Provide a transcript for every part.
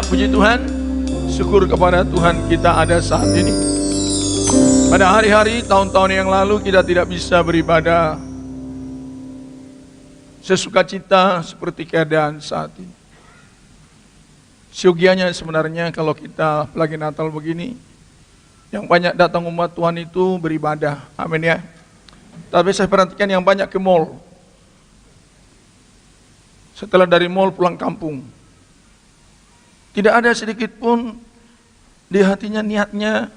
puji Tuhan, syukur kepada Tuhan kita ada saat ini. Pada hari-hari tahun-tahun yang lalu kita tidak bisa beribadah sesuka cita seperti keadaan saat ini. Siogianya sebenarnya kalau kita lagi Natal begini, yang banyak datang umat Tuhan itu beribadah, amin ya. Tapi saya perhatikan yang banyak ke mall. Setelah dari mall pulang kampung, tidak ada sedikit pun di hatinya niatnya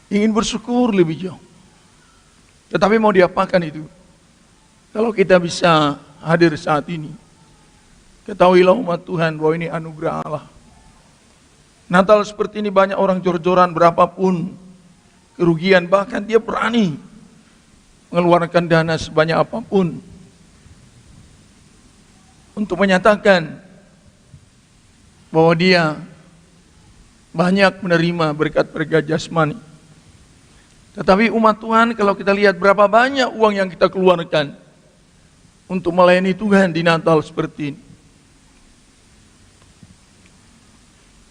ingin bersyukur lebih jauh. Tetapi mau diapakan itu? Kalau kita bisa hadir saat ini, ketahuilah umat Tuhan bahwa ini anugerah Allah. Natal seperti ini banyak orang jor-joran berapapun kerugian, bahkan dia berani mengeluarkan dana sebanyak apapun untuk menyatakan bahwa dia banyak menerima berkat-berkat jasmani. Tetapi umat Tuhan, kalau kita lihat berapa banyak uang yang kita keluarkan untuk melayani Tuhan di Natal seperti ini.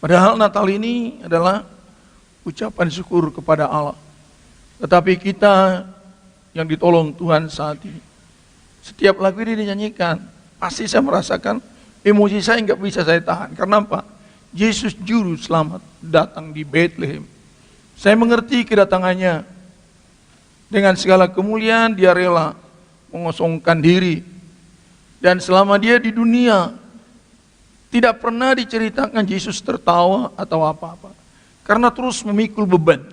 Padahal Natal ini adalah ucapan syukur kepada Allah. Tetapi kita yang ditolong Tuhan saat ini, setiap lagu ini dinyanyikan, pasti saya merasakan emosi saya nggak bisa saya tahan. Karena apa? Yesus Juru Selamat datang di Bethlehem. Saya mengerti kedatangannya. Dengan segala kemuliaan dia rela mengosongkan diri. Dan selama dia di dunia, tidak pernah diceritakan Yesus tertawa atau apa-apa. Karena terus memikul beban.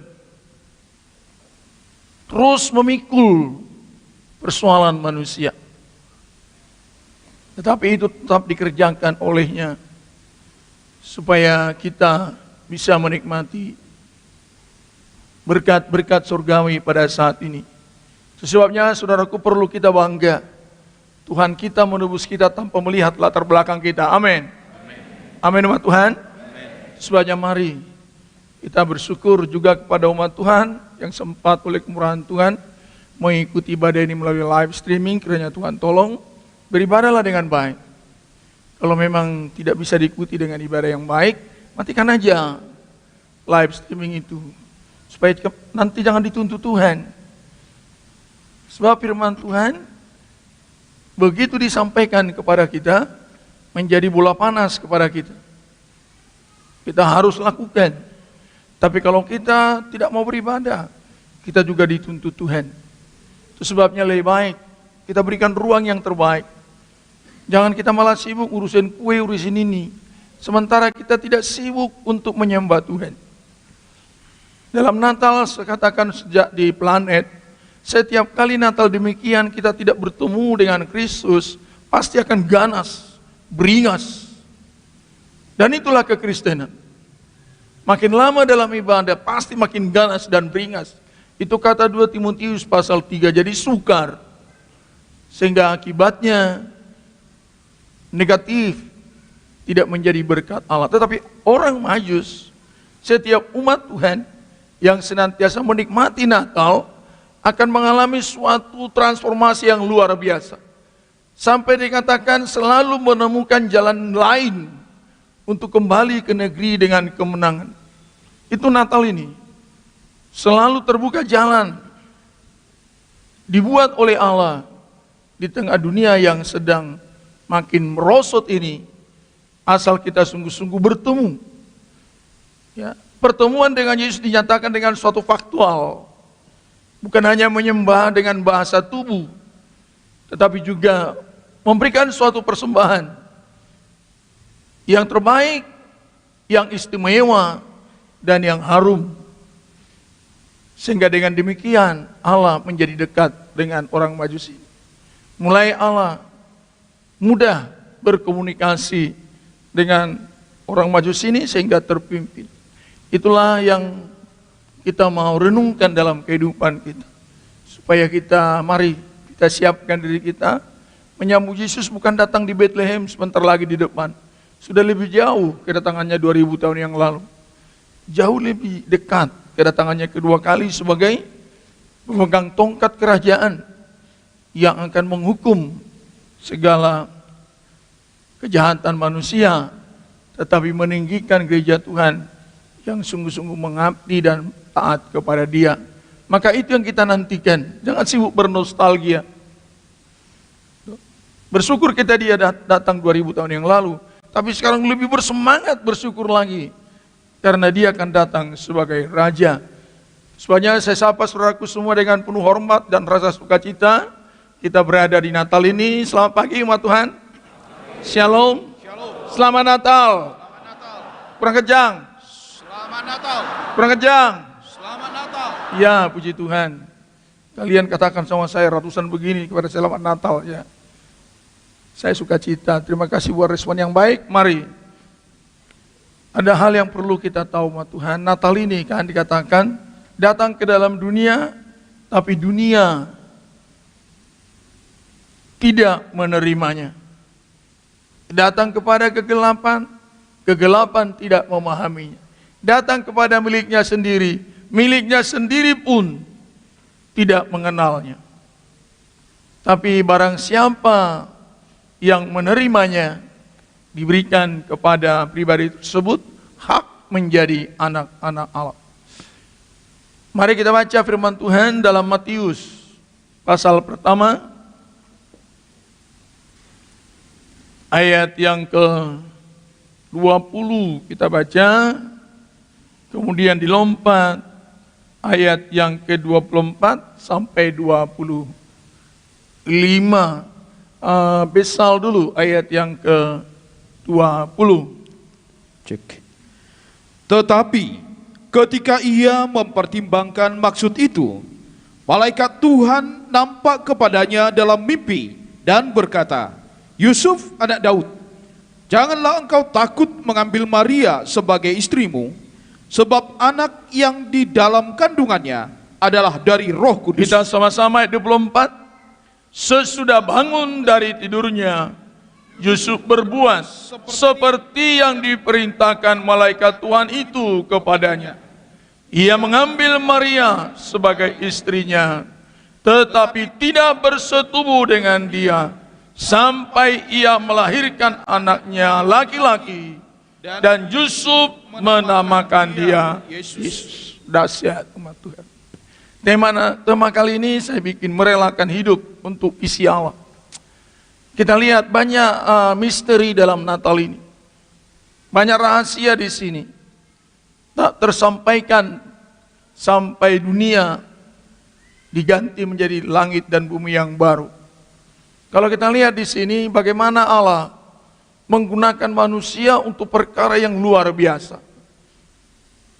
Terus memikul persoalan manusia. Tetapi itu tetap dikerjakan olehnya supaya kita bisa menikmati berkat-berkat surgawi pada saat ini. Sebabnya saudaraku perlu kita bangga. Tuhan kita menebus kita tanpa melihat latar belakang kita. Amin. Amin umat Tuhan. Sebabnya mari kita bersyukur juga kepada umat Tuhan yang sempat oleh kemurahan Tuhan mengikuti ibadah ini melalui live streaming. Kiranya Tuhan tolong beribadahlah dengan baik. Kalau memang tidak bisa diikuti dengan ibadah yang baik, matikan aja live streaming itu. Supaya nanti jangan dituntut Tuhan. Sebab firman Tuhan begitu disampaikan kepada kita, menjadi bola panas kepada kita. Kita harus lakukan. Tapi kalau kita tidak mau beribadah, kita juga dituntut Tuhan. Itu sebabnya lebih baik kita berikan ruang yang terbaik. Jangan kita malah sibuk urusin kue, urusin ini. Sementara kita tidak sibuk untuk menyembah Tuhan. Dalam Natal, saya katakan sejak di planet, setiap kali Natal demikian kita tidak bertemu dengan Kristus, pasti akan ganas, beringas. Dan itulah kekristenan. Makin lama dalam ibadah, pasti makin ganas dan beringas. Itu kata 2 Timotius pasal 3, jadi sukar. Sehingga akibatnya negatif, tidak menjadi berkat Allah. Tetapi orang Majus, setiap umat Tuhan yang senantiasa menikmati Natal akan mengalami suatu transformasi yang luar biasa. Sampai dikatakan selalu menemukan jalan lain untuk kembali ke negeri dengan kemenangan. Itu Natal ini. Selalu terbuka jalan dibuat oleh Allah di tengah dunia yang sedang makin merosot ini, asal kita sungguh-sungguh bertemu. Ya, pertemuan dengan Yesus dinyatakan dengan suatu faktual. Bukan hanya menyembah dengan bahasa tubuh, tetapi juga memberikan suatu persembahan yang terbaik, yang istimewa, dan yang harum. Sehingga dengan demikian Allah menjadi dekat dengan orang Majusi. Mulai Allah mudah berkomunikasi dengan orang Majusi ini sehingga terpimpin. Itulah yang kita mau renungkan dalam kehidupan kita. Supaya kita, mari kita siapkan diri kita menyambut Yesus bukan datang di Bethlehem sebentar lagi di depan. Sudah lebih jauh kedatangannya 2000 tahun yang lalu. Jauh lebih dekat kedatangannya kedua kali sebagai pemegang tongkat kerajaan yang akan menghukum segala kejahatan manusia tetapi meninggikan gereja Tuhan yang sungguh-sungguh mengabdi dan taat kepada Dia. Maka itu yang kita nantikan. Jangan sibuk bernostalgia. Bersyukur kita dia datang 2000 tahun yang lalu, tapi sekarang lebih bersemangat bersyukur lagi karena dia akan datang sebagai Raja. Sebabnya saya sapa saudaraku semua dengan penuh hormat dan rasa sukacita. Kita berada di Natal ini. Selamat pagi umat Tuhan. Shalom. Selamat Natal. Kurang kencang. Selamat Natal. Kurang kencang. Selamat Natal. Ya, puji Tuhan. Kalian katakan sama saya ratusan begini kepada selamat Natal ya. Saya suka cita. Terima kasih buat respon yang baik. Mari. Ada hal yang perlu kita tahu umat Tuhan. Natal ini kan dikatakan datang ke dalam dunia, tapi dunia tidak menerimanya. Datang kepada kegelapan, kegelapan tidak memahaminya. Datang kepada miliknya sendiri pun tidak mengenalnya. Tapi barang siapa yang menerimanya, diberikan kepada pribadi tersebut hak menjadi anak-anak Allah. Mari kita baca firman Tuhan dalam Matius pasal pertama ayat yang ke-20 kita baca, kemudian dilompat ayat yang ke-24 sampai 25. Besal dulu ayat yang ke-20. Cek. Tetapi ketika ia mempertimbangkan maksud itu, malaikat Tuhan nampak kepadanya dalam mimpi dan berkata, Yusuf anak Daud, janganlah engkau takut mengambil Maria sebagai istrimu, sebab anak yang di dalam kandungannya adalah dari Roh Kudus. Kita sama-sama ayat 24. Sesudah bangun dari tidurnya, Yusuf berbuat seperti yang diperintahkan malaikat Tuhan itu kepadanya. Ia mengambil Maria sebagai istrinya, tetapi tidak bersetubuh dengan dia, sampai ia melahirkan anaknya laki-laki, dan Yusuf menamakan dia Yesus. Dahsyat umat Tuhan. Tema kali ini saya bikin merelakan hidup untuk visi Allah. Kita lihat banyak misteri dalam Natal ini. Banyak rahasia di sini. Tak tersampaikan sampai dunia diganti menjadi langit dan bumi yang baru. Kalau kita lihat di sini bagaimana Allah menggunakan manusia untuk perkara yang luar biasa.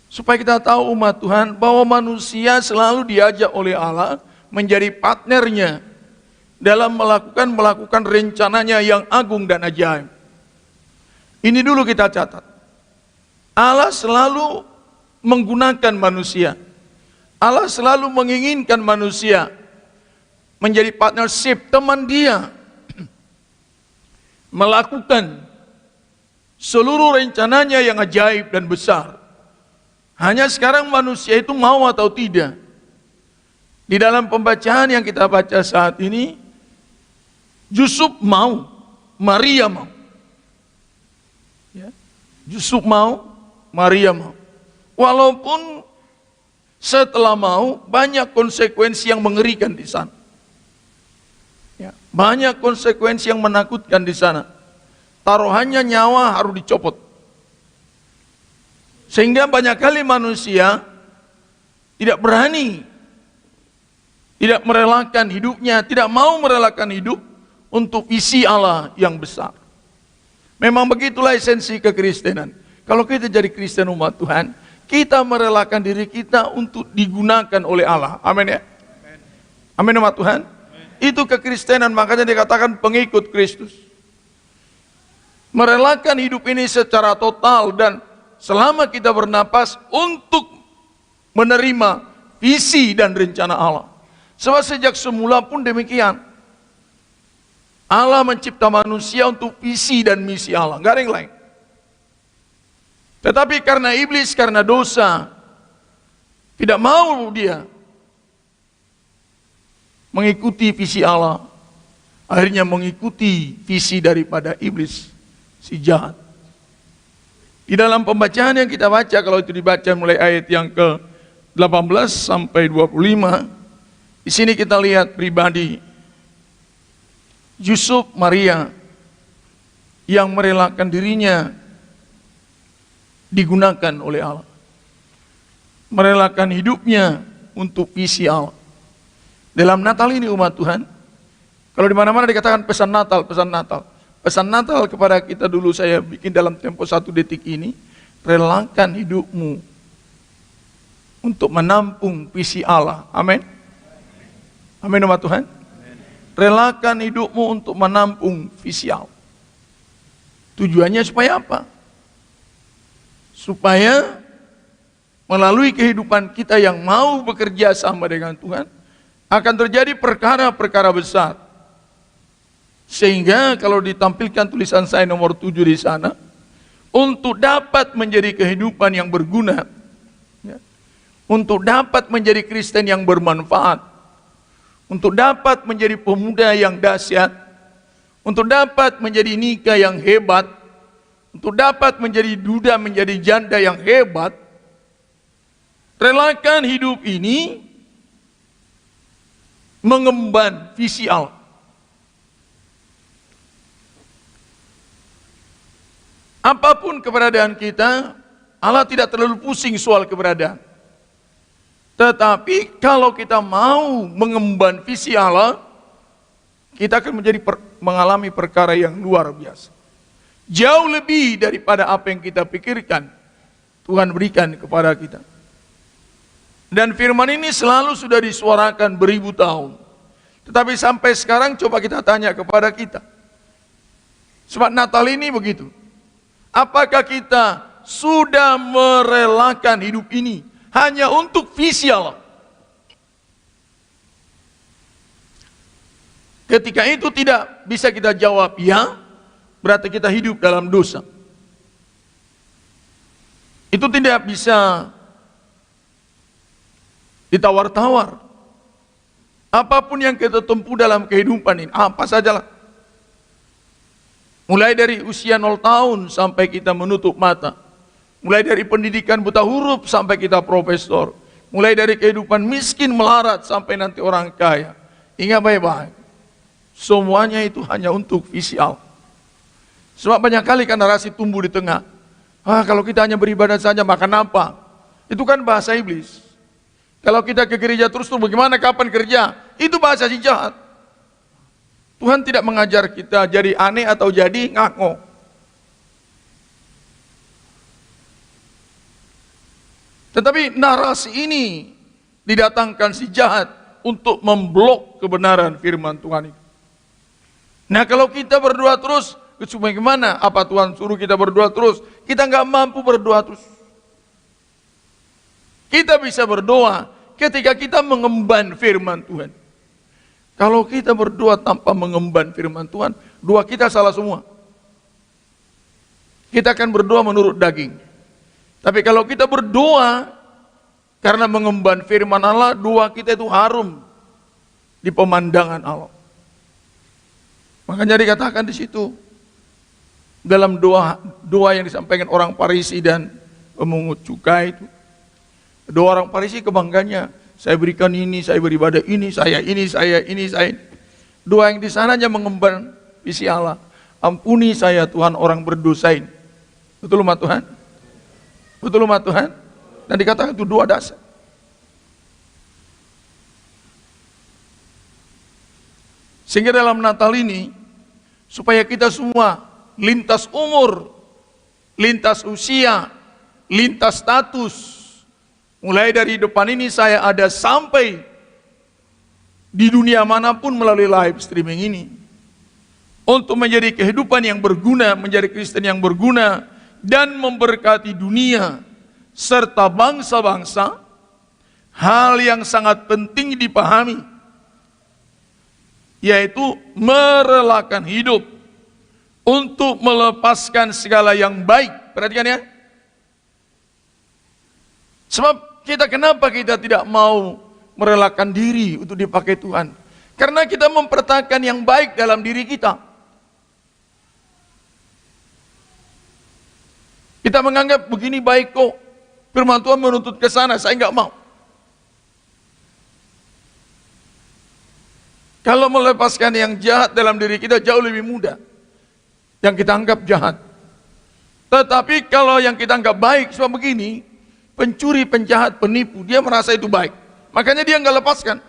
Supaya kita tahu umat Tuhan bahwa manusia selalu diajak oleh Allah menjadi partnernya dalam melakukan rencananya yang agung dan ajaib. Ini dulu kita catat. Allah selalu menggunakan manusia. Allah selalu menginginkan manusia menjadi partnership, teman dia. Melakukan seluruh rencananya yang ajaib dan besar. Hanya sekarang manusia itu mau atau tidak. Di dalam pembacaan yang kita baca saat ini, Yusuf mau, Maria mau. Ya. Yusuf mau, Maria mau. Walaupun setelah mau, banyak konsekuensi yang mengerikan di sana. Ya. Banyak konsekuensi yang menakutkan di sana. Taruhannya nyawa harus dicopot. Sehingga banyak kali manusia tidak berani, tidak merelakan hidupnya, tidak mau merelakan hidup untuk visi Allah yang besar. Memang begitulah esensi kekristenan. Kalau kita jadi Kristen umat Tuhan, kita merelakan diri kita untuk digunakan oleh Allah. Amin ya. Amin umat Tuhan. Itu kekristenan, makanya dikatakan pengikut Kristus. Merelakan hidup ini secara total dan selama kita bernapas untuk menerima visi dan rencana Allah. Sebab sejak semula pun demikian. Allah mencipta manusia untuk visi dan misi Allah, nggak ada yang lain. Tetapi karena iblis, karena dosa, tidak mau dia mengikuti visi Allah. Akhirnya mengikuti visi daripada iblis, si jahat. Di dalam pembacaan yang kita baca, kalau itu dibaca mulai ayat yang ke-18 sampai 25, di sini kita lihat pribadi Yusuf Maria yang merelakan dirinya digunakan oleh Allah. Merelakan hidupnya untuk visi Allah. Dalam Natal ini umat Tuhan, kalau di mana-mana dikatakan pesan Natal, pesan Natal. Pesan Natal kepada kita dulu saya bikin dalam tempo 1 detik ini, relakan hidupmu untuk menampung visi Allah. Amin. Amin umat Tuhan. Relakan hidupmu untuk menampung visi Allah. Tujuannya supaya apa? Supaya melalui kehidupan kita yang mau bekerja sama dengan Tuhan, akan terjadi perkara-perkara besar. Sehingga kalau ditampilkan tulisan saya nomor 7 di sana, untuk dapat menjadi kehidupan yang berguna, ya, untuk dapat menjadi Kristen yang bermanfaat, untuk dapat menjadi pemuda yang dahsyat, untuk dapat menjadi nikah yang hebat, untuk dapat menjadi duda, menjadi janda yang hebat, relakan hidup ini mengemban visi Allah. Apapun keberadaan kita, Allah tidak terlalu pusing soal keberadaan. Tetapi kalau kita mau mengemban visi Allah, kita akan mengalami perkara yang luar biasa. Jauh lebih daripada apa yang kita pikirkan, Tuhan berikan kepada kita. Dan firman ini selalu sudah disuarakan beribu tahun. Tetapi sampai sekarang coba kita tanya kepada kita. Sebab Natal ini begitu. Apakah kita sudah merelakan hidup ini hanya untuk visi Allah? Ketika itu tidak bisa kita jawab ya, berarti kita hidup dalam dosa. Itu tidak bisa ditawar-tawar. Apapun yang kita tempuh dalam kehidupan ini, apa sajalah. Mulai dari usia 0 tahun sampai kita menutup mata. Mulai dari pendidikan buta huruf sampai kita profesor. Mulai dari kehidupan miskin melarat sampai nanti orang kaya. Ingat baik-baik. Semuanya itu hanya untuk visi Allah. Sebab banyak kali kan narasi tumbuh di tengah. Kalau kita hanya beribadah saja makan apa? Itu kan bahasa iblis. Kalau kita ke gereja terus bagaimana kapan kerja? Itu bahasa si jahat. Tuhan tidak mengajar kita jadi aneh atau jadi ngaco. Tetapi narasi ini didatangkan si jahat untuk memblok kebenaran firman Tuhan itu. Nah kalau kita berdoa terus, bagaimana? Apa Tuhan suruh kita berdoa terus? Kita nggak mampu berdoa terus. Kita bisa berdoa ketika kita mengemban firman Tuhan. Kalau kita berdoa tanpa mengemban firman Tuhan, doa kita salah semua. Kita akan berdoa menurut daging. Tapi kalau kita berdoa karena mengemban firman Allah, doa kita itu harum di pemandangan Allah. Makanya dikatakan di situ dalam doa yang disampaikan orang Farisi dan pemungut cukai itu. Doa orang Farisi kebanggaannya, saya berikan ini, saya beribadah ini, saya ini, saya ini, saya ini. Doa yang di sananya mengemban visi Allah. Ampuni saya Tuhan orang berdosa ini. Betul umat Tuhan? Betul umat Tuhan? Dan dikatakan itu doa dasar. Sehingga dalam Natal ini, supaya kita semua lintas umur, lintas usia, lintas status, mulai dari depan ini saya ada sampai di dunia manapun melalui live streaming ini. Untuk menjadi kehidupan yang berguna, menjadi Kristen yang berguna, dan memberkati dunia, serta bangsa-bangsa, hal yang sangat penting dipahami, yaitu merelakan hidup untuk melepaskan segala yang baik. Perhatikan ya. Sebab kenapa kita tidak mau merelakan diri untuk dipakai Tuhan? Karena kita mempertahankan yang baik dalam diri kita. Kita menganggap begini baik kok. Firman Tuhan menuntut ke sana, saya nggak mau. Kalau melepaskan yang jahat dalam diri kita jauh lebih mudah. Yang kita anggap jahat. Tetapi kalau yang kita anggap baik, sebab begini, pencuri, penjahat, penipu, dia merasa itu baik. Makanya dia nggak lepaskan.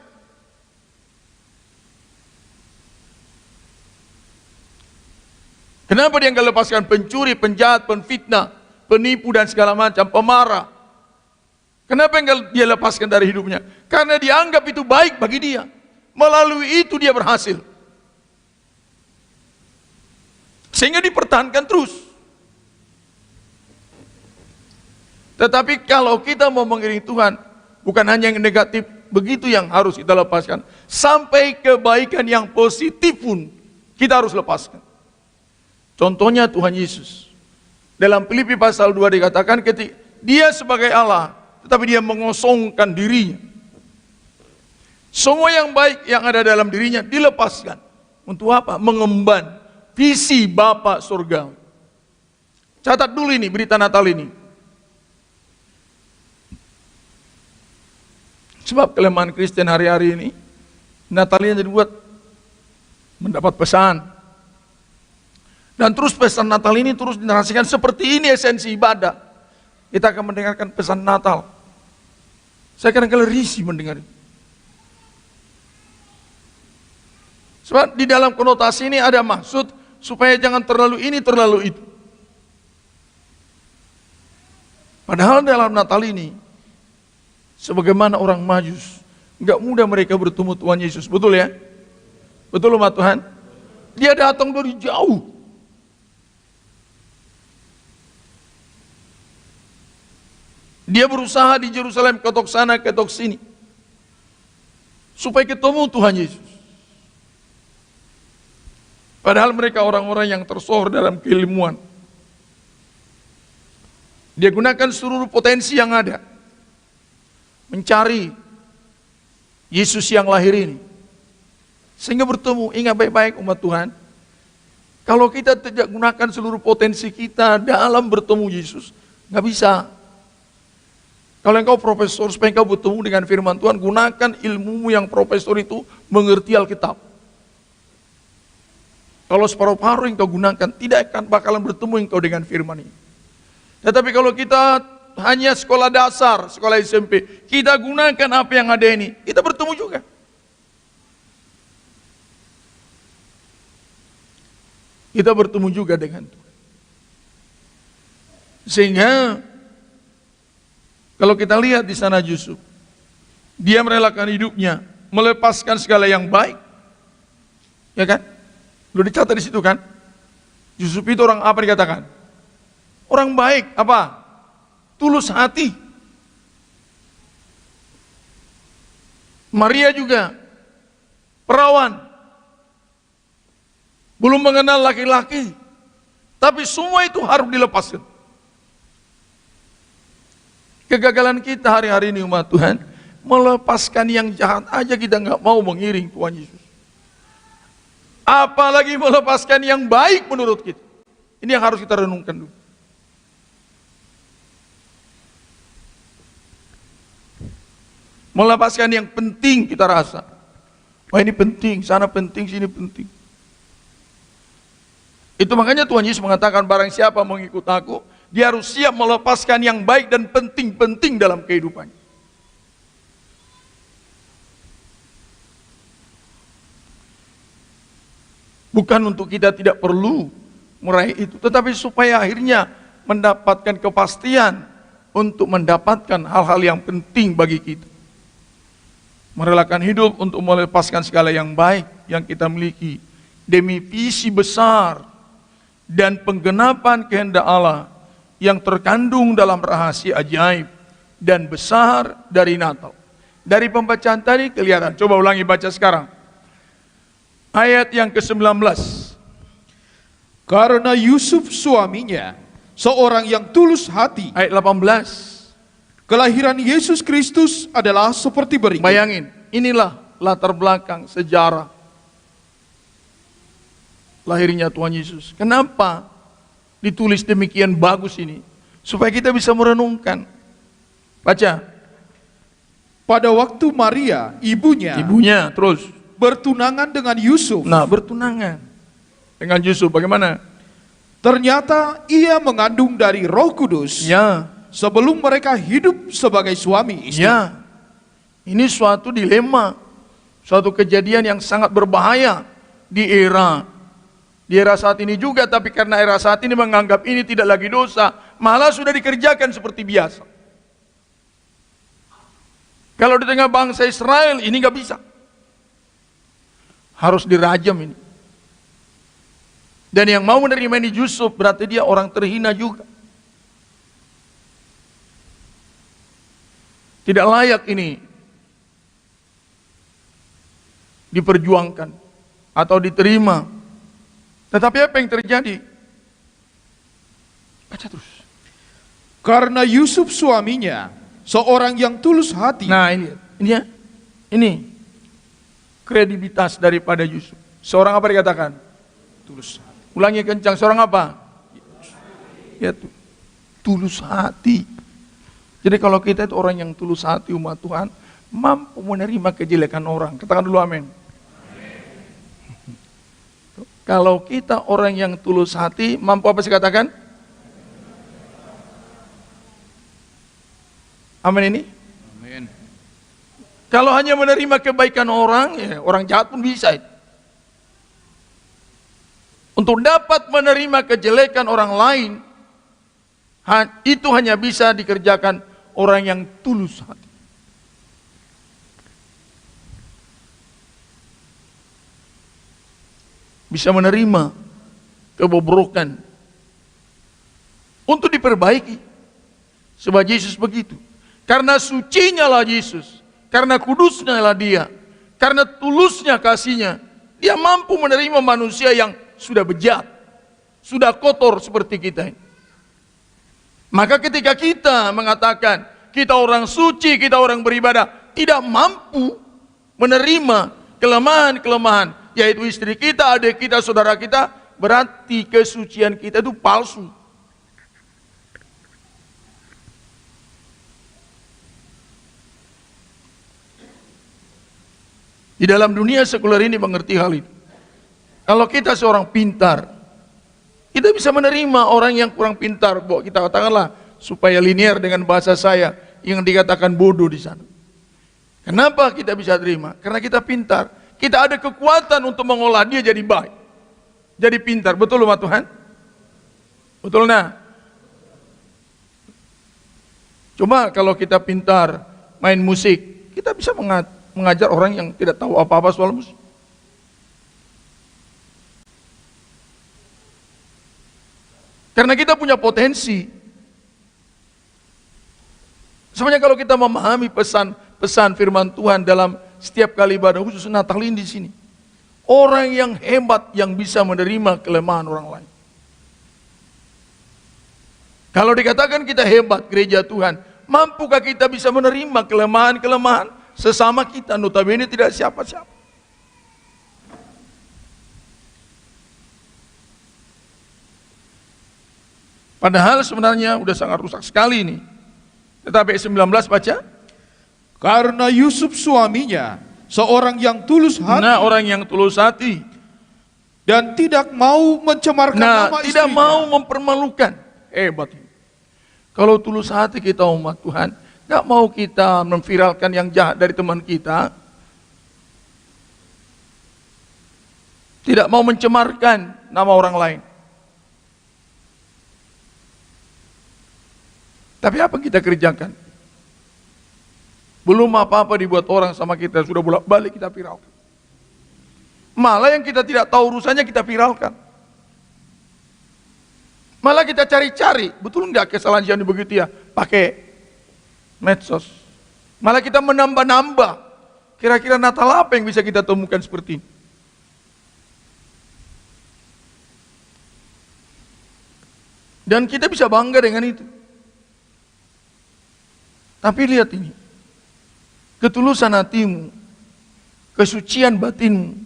Kenapa dia nggak lepaskan pencuri, penjahat, penfitnah, penipu dan segala macam, pemarah? Kenapa nggak dia lepaskan dari hidupnya? Karena dia anggap itu baik bagi dia. Melalui itu dia berhasil. Sehingga dipertahankan terus. Tetapi kalau kita mau mengiringi Tuhan, bukan hanya yang negatif, begitu yang harus kita lepaskan. Sampai kebaikan yang positif pun kita harus lepaskan. Contohnya Tuhan Yesus. Dalam Filipi pasal 2 dikatakan ketika dia sebagai Allah, tetapi dia mengosongkan dirinya. Semua yang baik yang ada dalam dirinya dilepaskan. Untuk apa? Mengemban visi Bapa surgawi. Catat dulu ini berita Natal ini. Sebab kelemahan Kristen hari-hari ini, Natalnya dibuat mendapat pesan. Dan terus pesan Natal ini terus dinarasikan seperti ini esensi ibadah. Kita akan mendengarkan pesan Natal. Saya kadang-kadang risih mendengar itu. Sebab di dalam konotasi ini ada maksud supaya jangan terlalu ini, terlalu itu. Padahal dalam Natal ini, sebagaimana orang Majus, nggak mudah mereka bertemu Tuhan Yesus, betul ya? Betul umat Tuhan? Dia datang dari jauh. Dia berusaha di Yerusalem, ketok sana, ketok sini, supaya ketemu Tuhan Yesus. Padahal mereka orang-orang yang tersohor dalam keilmuan. Dia gunakan seluruh potensi yang ada, mencari Yesus yang lahir ini. Sehingga bertemu, ingat baik-baik umat Tuhan. Kalau kita tidak gunakan seluruh potensi kita dalam bertemu Yesus, nggak bisa. Kalau engkau profesor, supaya engkau bertemu dengan firman Tuhan, gunakan ilmumu yang profesor itu mengerti Alkitab. Kalau separuh-paruh yang kau gunakan, tidak akan bakalan bertemu engkau dengan firman ini. Tetapi kalau kita hanya sekolah dasar, sekolah SMP, kita gunakan apa yang ada ini, kita bertemu juga. Kita bertemu juga dengan Tuhan. Sehingga kalau kita lihat di sana Yusuf, dia merelakan hidupnya, melepaskan segala yang baik. Ya kan? Lu dicatat di situ kan? Yusuf itu orang apa dikatakan? Orang baik, apa? Tulus hati. Maria juga perawan. Belum mengenal laki-laki. Tapi semua itu harus dilepaskan. Kegagalan kita hari-hari ini umat Tuhan, melepaskan yang jahat aja kita nggak mau mengiring Tuhan Yesus. Apalagi melepaskan yang baik menurut kita. Ini yang harus kita renungkan dulu. Melepaskan yang penting kita rasa. Wah ini penting, sana penting, sini penting. Itu makanya Tuhan Yesus mengatakan barang siapa mengikut aku, dia harus siap melepaskan yang baik dan penting-penting dalam kehidupannya. Bukan untuk kita tidak perlu meraih itu, tetapi supaya akhirnya mendapatkan kepastian untuk mendapatkan hal-hal yang penting bagi kita. Merelakan hidup untuk melepaskan segala yang baik yang kita miliki demi visi besar dan penggenapan kehendak Allah yang terkandung dalam rahasia ajaib dan besar dari Natal. Dari pembacaan tadi kelihatan. Coba ulangi baca sekarang. Ayat yang ke-19. Karena Yusuf suaminya seorang yang tulus hati. Ayat 18. Kelahiran Yesus Kristus adalah seperti berikut. Bayangin, inilah latar belakang sejarah lahirnya Tuhan Yesus. Kenapa ditulis demikian bagus ini? supaya kita bisa merenungkan. Baca. Pada waktu Maria, ibunya Terus. bertunangan dengan Yusuf, Nah, bertunangan dengan Yusuf, bagaimana? ternyata ia mengandung dari Roh Kudus Ya, sebelum mereka hidup sebagai suami istri. ya. Ini suatu dilema, suatu kejadian yang sangat berbahaya di era saat ini juga, tapi karena era saat ini menganggap ini tidak lagi dosa, malah sudah dikerjakan seperti biasa. Kalau di tengah bangsa Israel ini nggak bisa, harus dirajam ini. Dan yang mau menerima ini Yusuf berarti dia orang terhina juga. Tidak layak ini diperjuangkan atau diterima. Tetapi apa yang terjadi? Baca terus. Karena Yusuf suaminya seorang yang tulus hati. Nah ini kredibilitas daripada Yusuf. Seorang apa dikatakan? Tulus. Ulangi kencang, seorang apa? Ya, tulus hati. Jadi kalau kita itu orang yang tulus hati umat Tuhan, mampu menerima kejelekan orang. Katakan dulu amin. Kalau kita orang yang tulus hati, mampu apa sih katakan? Amin ini? Amin. Kalau hanya menerima kebaikan orang, ya orang jahat pun bisa itu. Untuk dapat menerima kejelekan orang lain, itu hanya bisa dikerjakan orang yang tulus hati. Bisa menerima kebobrokan untuk diperbaiki. Sebab Yesus begitu. Karena sucinya lah Yesus, karena kudusnya lah dia, karena tulusnya kasihnya, dia mampu menerima manusia yang sudah bejat, sudah kotor seperti kita ini. Maka ketika kita mengatakan kita orang suci, kita orang beribadah, tidak mampu menerima kelemahan-kelemahan, yaitu istri kita, adik kita, saudara kita, berarti kesucian kita itu palsu. Di dalam dunia sekuler ini mengerti hal itu. Kalau kita seorang pintar, kita bisa menerima orang yang kurang pintar. Kita katakanlah supaya linear dengan bahasa saya yang dikatakan bodoh di sana. Kenapa kita bisa terima? Karena kita pintar. Kita ada kekuatan untuk mengolah dia jadi baik, jadi pintar. Betul umat Tuhan? Betul nah? Coba kalau kita pintar main musik, kita bisa mengajar orang yang tidak tahu apa-apa soal musik. Karena kita punya potensi. Sebenarnya kalau kita memahami pesan firman Tuhan dalam setiap kali ibadah khusus Natal ini di sini, orang yang hebat yang bisa menerima kelemahan orang lain. Kalau dikatakan kita hebat gereja Tuhan, mampukah kita bisa menerima kelemahan-kelemahan sesama kita, notabene tidak siapa-siapa. Padahal sebenarnya udah sangat rusak sekali ini. Tetapi 19 baca. Karena Yusuf suaminya seorang yang tulus hati. Nah, orang yang tulus hati dan tidak mau mencemarkan nama tidak istrinya. mau mempermalukan. Hebat. Kalau tulus hati kita umat Tuhan, nggak mau kita memviralkan yang jahat dari teman kita, tidak mau mencemarkan nama orang lain. Tapi apa kita kerjakan? Belum apa-apa dibuat orang sama kita, sudah bolak-balik kita viralkan. Malah yang kita tidak tahu urusannya kita viralkan. Malah kita cari-cari, betul nggak kesalahan yang begitu ya? Pakai medsos. Malah kita menambah-nambah. Kira-kira Natal apa yang bisa kita temukan seperti ini? Dan kita bisa bangga dengan itu. Tapi lihat ini, ketulusan hatimu, kesucian batinmu,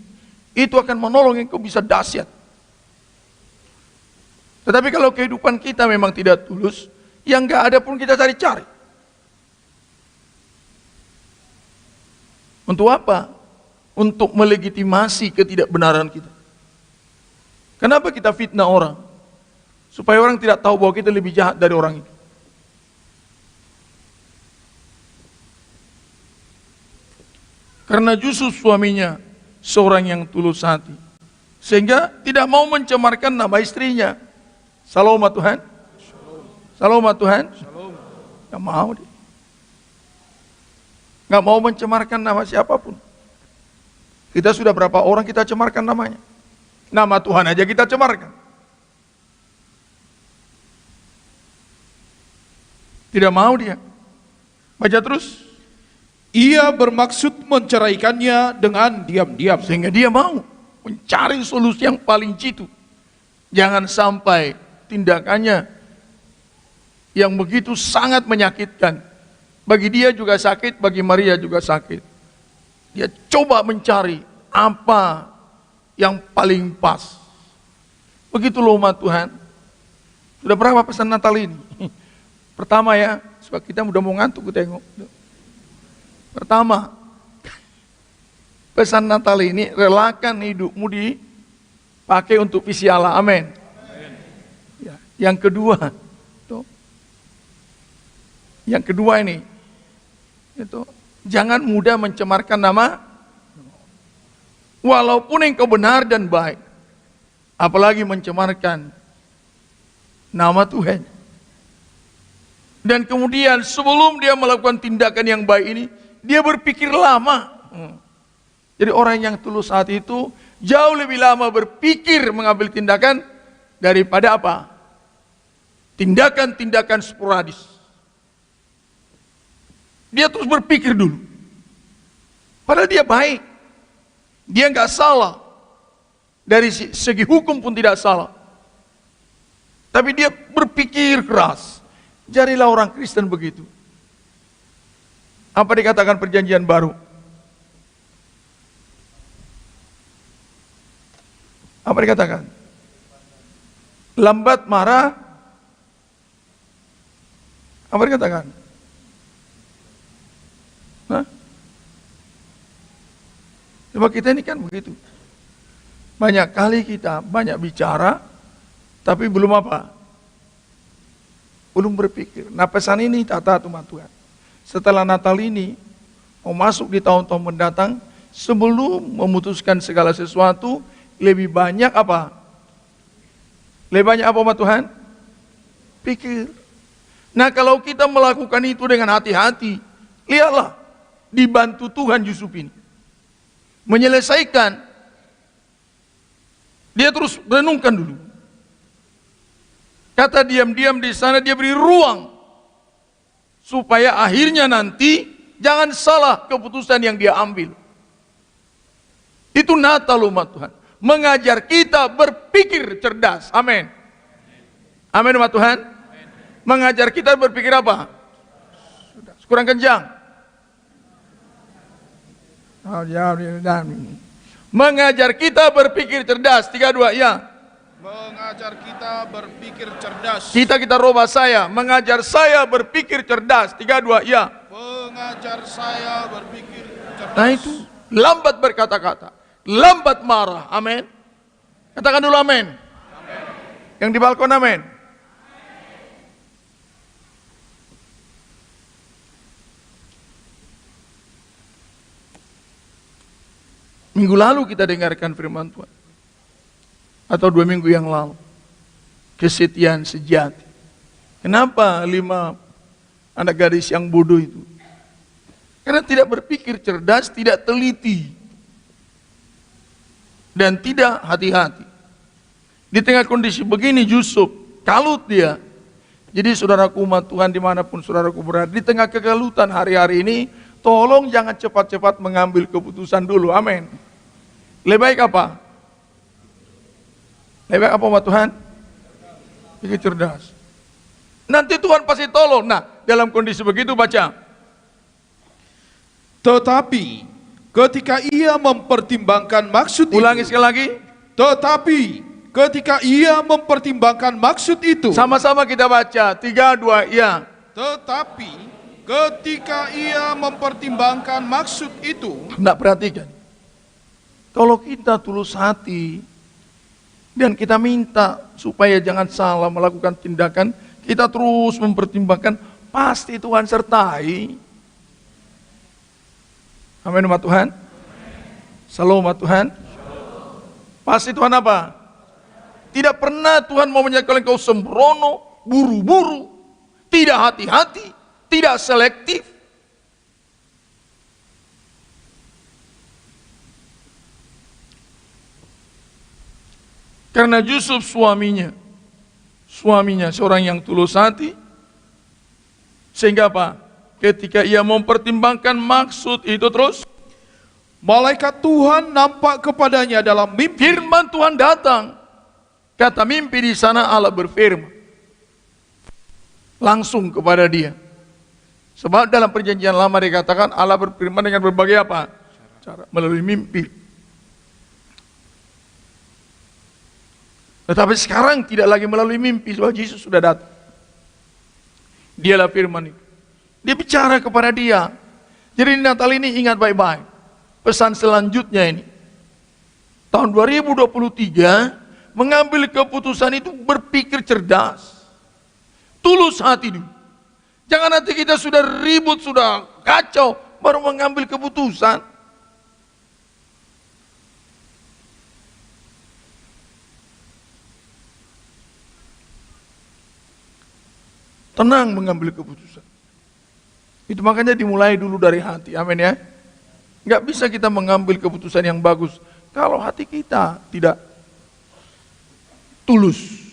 itu akan menolong engkau bisa dahsyat. Tetapi kalau kehidupan kita memang tidak tulus, Yang nggak ada pun kita cari-cari. Untuk apa? Untuk melegitimasi ketidakbenaran kita. Kenapa kita fitnah orang? Supaya orang tidak tahu bahwa kita lebih jahat dari orang itu. Karena justru suaminya seorang yang tulus hati, sehingga tidak mau mencemarkan nama istrinya. Salam Tuhan. Salam Tuhan. Gak mau dia. Gak mau mencemarkan nama siapapun. Kita sudah berapa orang kita cemarkan namanya. Nama Tuhan aja kita cemarkan. Tidak mau dia. Baca terus. Ia bermaksud menceraikannya dengan diam-diam. Sehingga dia mau mencari solusi yang paling jitu. Jangan sampai tindakannya yang begitu sangat menyakitkan. Bagi dia juga sakit, bagi Maria juga sakit. Dia coba mencari apa yang paling pas. Begitu loh umat Tuhan. Sudah berapa pesan Natal ini? Pertama ya, sebab kita udah mau ngantuk tengok. Pertama, pesan Natal ini, relakan hidupmu dipakai untuk visi Allah. Amin. Ya, yang kedua, ini, itu jangan mudah mencemarkan nama, walaupun engkau benar dan baik, apalagi mencemarkan nama Tuhan. Dan kemudian sebelum dia melakukan tindakan yang baik ini, dia berpikir lama. Jadi orang yang tulus hati itu jauh lebih lama berpikir mengambil tindakan daripada apa? Tindakan-tindakan sporadis. Dia terus berpikir dulu. Padahal dia baik. Dia nggak salah. Dari segi hukum pun tidak salah. Tapi dia berpikir keras. Jadilah orang Kristen begitu. Apa dikatakan perjanjian baru? Apa dikatakan? Lambat marah. Apa dikatakan? Hah? Coba kita ini kan begitu. Banyak kali kita banyak bicara, tapi belum apa? Belum berpikir. Nah pesan ini tata umat Tuhan. Setelah Natal ini, mau masuk di tahun-tahun mendatang, sebelum memutuskan segala sesuatu, lebih banyak apa? Lebih banyak apa umat Tuhan? Pikir. Nah kalau kita melakukan itu dengan hati-hati, lihatlah, dibantu Tuhan Yusuf ini. Menyelesaikan. Dia terus renungkan dulu. Kata diam-diam di sana, dia beri ruang. Supaya akhirnya nanti jangan salah keputusan yang dia ambil. Itu Natal umat Tuhan. Mengajar kita berpikir cerdas. Amin. Amin umat Tuhan. Mengajar kita berpikir apa? Sudah. Kurang kencang. Mengajar kita berpikir cerdas. 3, 2, ya. Mengajar kita berpikir cerdas. Kita robah saya. Mengajar saya berpikir cerdas. 3, 2, ya. Mengajar saya berpikir cerdas. Nah itu. Lambat berkata-kata. Lambat marah. Amin. Katakan dulu amin. Yang di balkon amin. Minggu lalu kita dengarkan firman Tuhan. Atau 2 minggu yang lalu. Kesetiaan sejati. Kenapa 5 anak gadis yang bodoh itu? Karena tidak berpikir cerdas, tidak teliti. Dan tidak hati-hati. Di tengah kondisi begini Yusuf, kalut dia. Jadi saudaraku umat Tuhan dimanapun saudaraku berada, di tengah kegalutan hari-hari ini, tolong jangan cepat-cepat mengambil keputusan dulu, amin. Lebih baik apa? Lebih baik apa umat Tuhan? Pikir cerdas. Nanti Tuhan pasti tolong. Nah, dalam kondisi begitu baca. Tetapi ketika ia mempertimbangkan maksud Ulangi itu, sekali lagi. tetapi ketika ia mempertimbangkan maksud itu. Sama-sama kita baca, 3, 2, iya. Tetapi ketika ia mempertimbangkan maksud itu. Tidak perhatikan. Kalau kita tulus hati dan kita minta supaya jangan salah melakukan tindakan, kita terus mempertimbangkan, pasti Tuhan sertai. Amin umat Tuhan. Salam umat Tuhan. Pasti Tuhan apa? Tidak pernah Tuhan mau menyatakan engkau sembrono, buru-buru, tidak hati-hati, tidak selektif. Karena Yusuf suaminya seorang yang tulus hati, sehingga apa? Ketika ia mempertimbangkan maksud itu terus, malaikat Tuhan nampak kepadanya dalam mimpi. Firman Tuhan datang. Kata mimpi di sana Allah berfirman langsung kepada dia. Sebab dalam perjanjian lama dikatakan Allah berfirman dengan berbagai apa? Cara. Melalui mimpi. Tetapi sekarang tidak lagi melalui mimpi, sebab Yesus sudah datang. Dialah firman itu. Dia bicara kepada dia. Jadi di Natal ini ingat baik-baik. Pesan selanjutnya ini. Tahun 2023 mengambil keputusan itu berpikir cerdas. Tulus hati dulu. Jangan nanti kita sudah ribut, sudah kacau, baru mengambil keputusan. Tenang mengambil keputusan. Itu makanya dimulai dulu dari hati. Amin ya. Nggak bisa kita mengambil keputusan yang bagus kalau hati kita tidak tulus.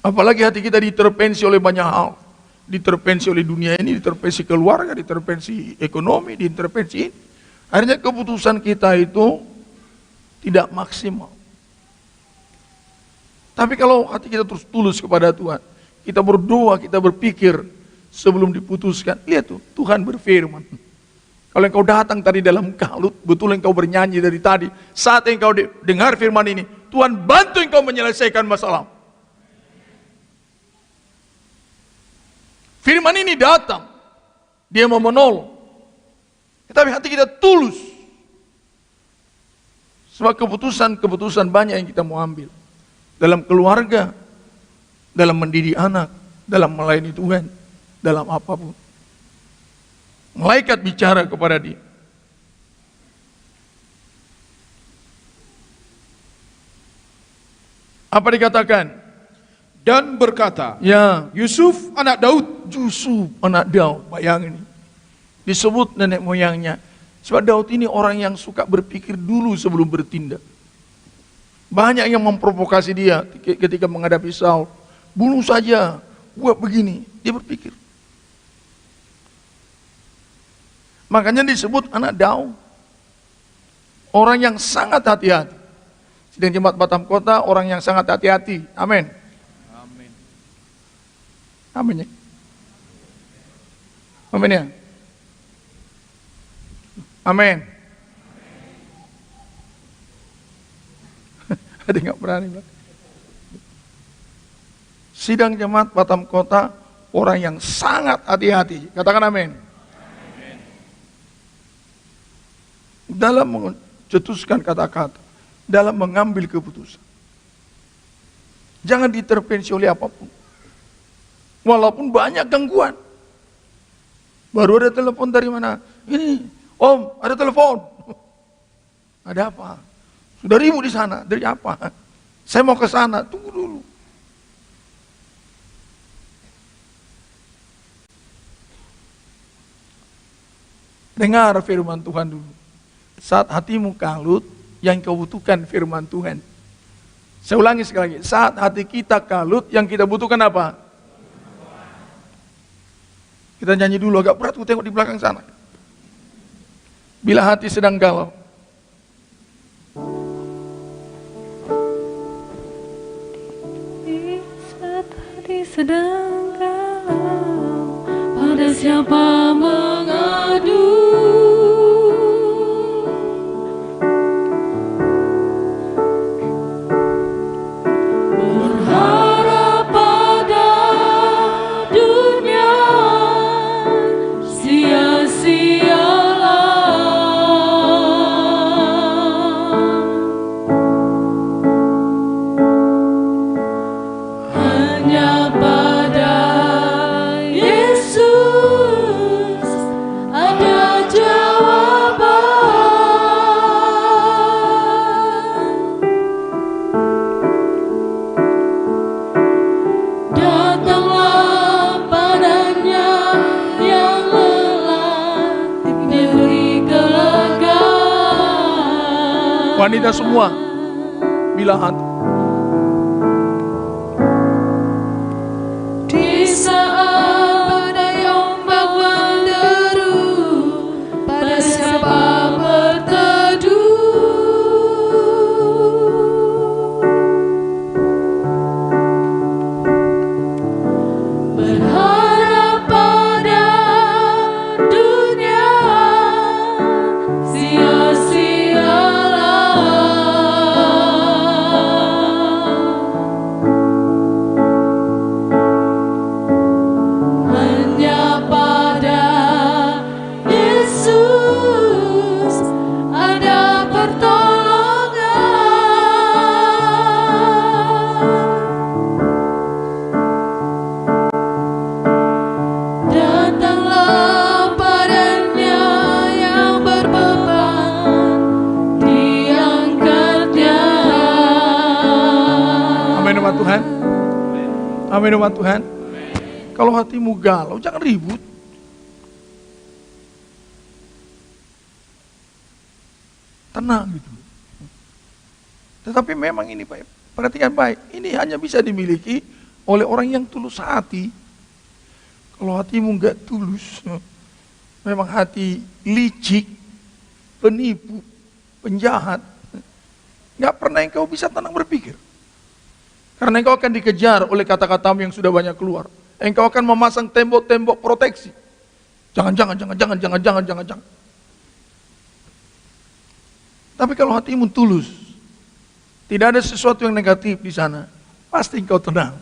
Apalagi hati kita diterpensi oleh banyak hal. Diterpensi oleh dunia ini, diterpensi keluarga, diterpensi ekonomi, diterpensi ini. Akhirnya keputusan kita itu tidak maksimal. Tapi kalau hati kita terus tulus kepada Tuhan, kita berdoa, kita berpikir sebelum diputuskan. Lihat tuh, Tuhan berfirman. Kalau engkau datang tadi dalam kalut, betul engkau bernyanyi dari tadi. Saat engkau dengar firman ini, Tuhan bantu engkau menyelesaikan masalah. Firman ini datang, dia mau menolong. Tetapi hati kita tulus. Sebab keputusan banyak yang kita mau ambil. Dalam keluarga, dalam mendidik anak, dalam melayani Tuhan, dalam apapun. Malaikat bicara kepada dia. Apa dikatakan? Dan berkata, Ya, Yusuf anak Daud. Yusuf anak Daud, bayangin ini. Disebut nenek moyangnya. Sebab Daud ini orang yang suka berpikir dulu sebelum bertindak. Banyak yang memprovokasi dia ketika menghadapi Saul. Bunuh saja, buat begini. Dia berpikir. Makanya disebut anak Daud. Orang yang sangat hati-hati. Sedang jemaat Batam Kota, orang yang sangat hati-hati. Amin. Amin. Amin ya. Amin ya. Amin. Ada nggak berani bilang? Sidang jemaat Batam Kota, orang yang sangat hati-hati. Katakan amin. Amin. Dalam mencetuskan kata-kata, dalam mengambil keputusan. Jangan diterpensi oleh apapun. Walaupun banyak gangguan. Baru ada telepon dari mana? Ini, Om, ada telepon. Ada apa? Sudah ribut di sana. Dari apa? Saya mau ke sana. Tunggu dulu. Dengar firman Tuhan dulu. Saat hatimu kalut, yang kau butuhkan firman Tuhan. Saya ulangi sekali lagi. Saat hati kita kalut, yang kita butuhkan apa? Kita nyanyi dulu, agak berat, tengok di belakang sana. Bila hati sedang galau. Saat hati sedang galau, pada siapa mengadu? hanya pada Yesus ada jawaban. Datanglah padanya yang lelah diberi kelegaan. Wanita semua, bila hati. Di saat badai ombak menderu, pada siapa berteduh? Berharap pada dunia sia-sialah. Hanya pada Yesus ada pertolongan. Datanglah padanya yang berbeban, diangkatnya. Amin umat Tuhan. Amin umat Tuhan. Kalau hatimu galau, jangan ribut. Tenang gitu. Tetapi memang ini Pak, perhatikan baik, ini hanya bisa dimiliki oleh orang yang tulus hati. Kalau hatimu enggak tulus, memang hati licik, penipu, penjahat, enggak pernah engkau bisa tenang berpikir. Karena engkau akan dikejar oleh kata-katamu yang sudah banyak keluar. Engkau akan memasang tembok-tembok proteksi. Jangan. Tapi kalau hatimu tulus, tidak ada sesuatu yang negatif di sana, pasti engkau tenang.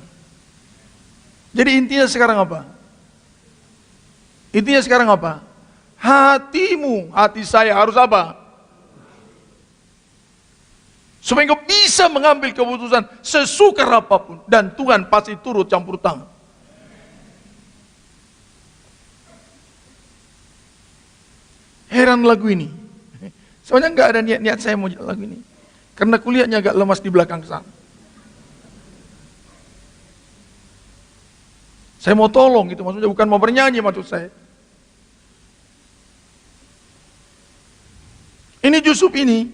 Jadi intinya sekarang apa? Intinya sekarang apa? Hatimu, hati saya harus apa? Supaya engkau bisa mengambil keputusan sesukar apapun. Dan Tuhan pasti turut campur tangan. Heran lagu ini. Soalnya nggak ada niat-niat saya mau lagu ini. Karena kuliahnya agak lemas di belakang sana. Saya mau tolong gitu, maksudnya bukan mau bernyanyi maksud saya. Ini Yusuf ini.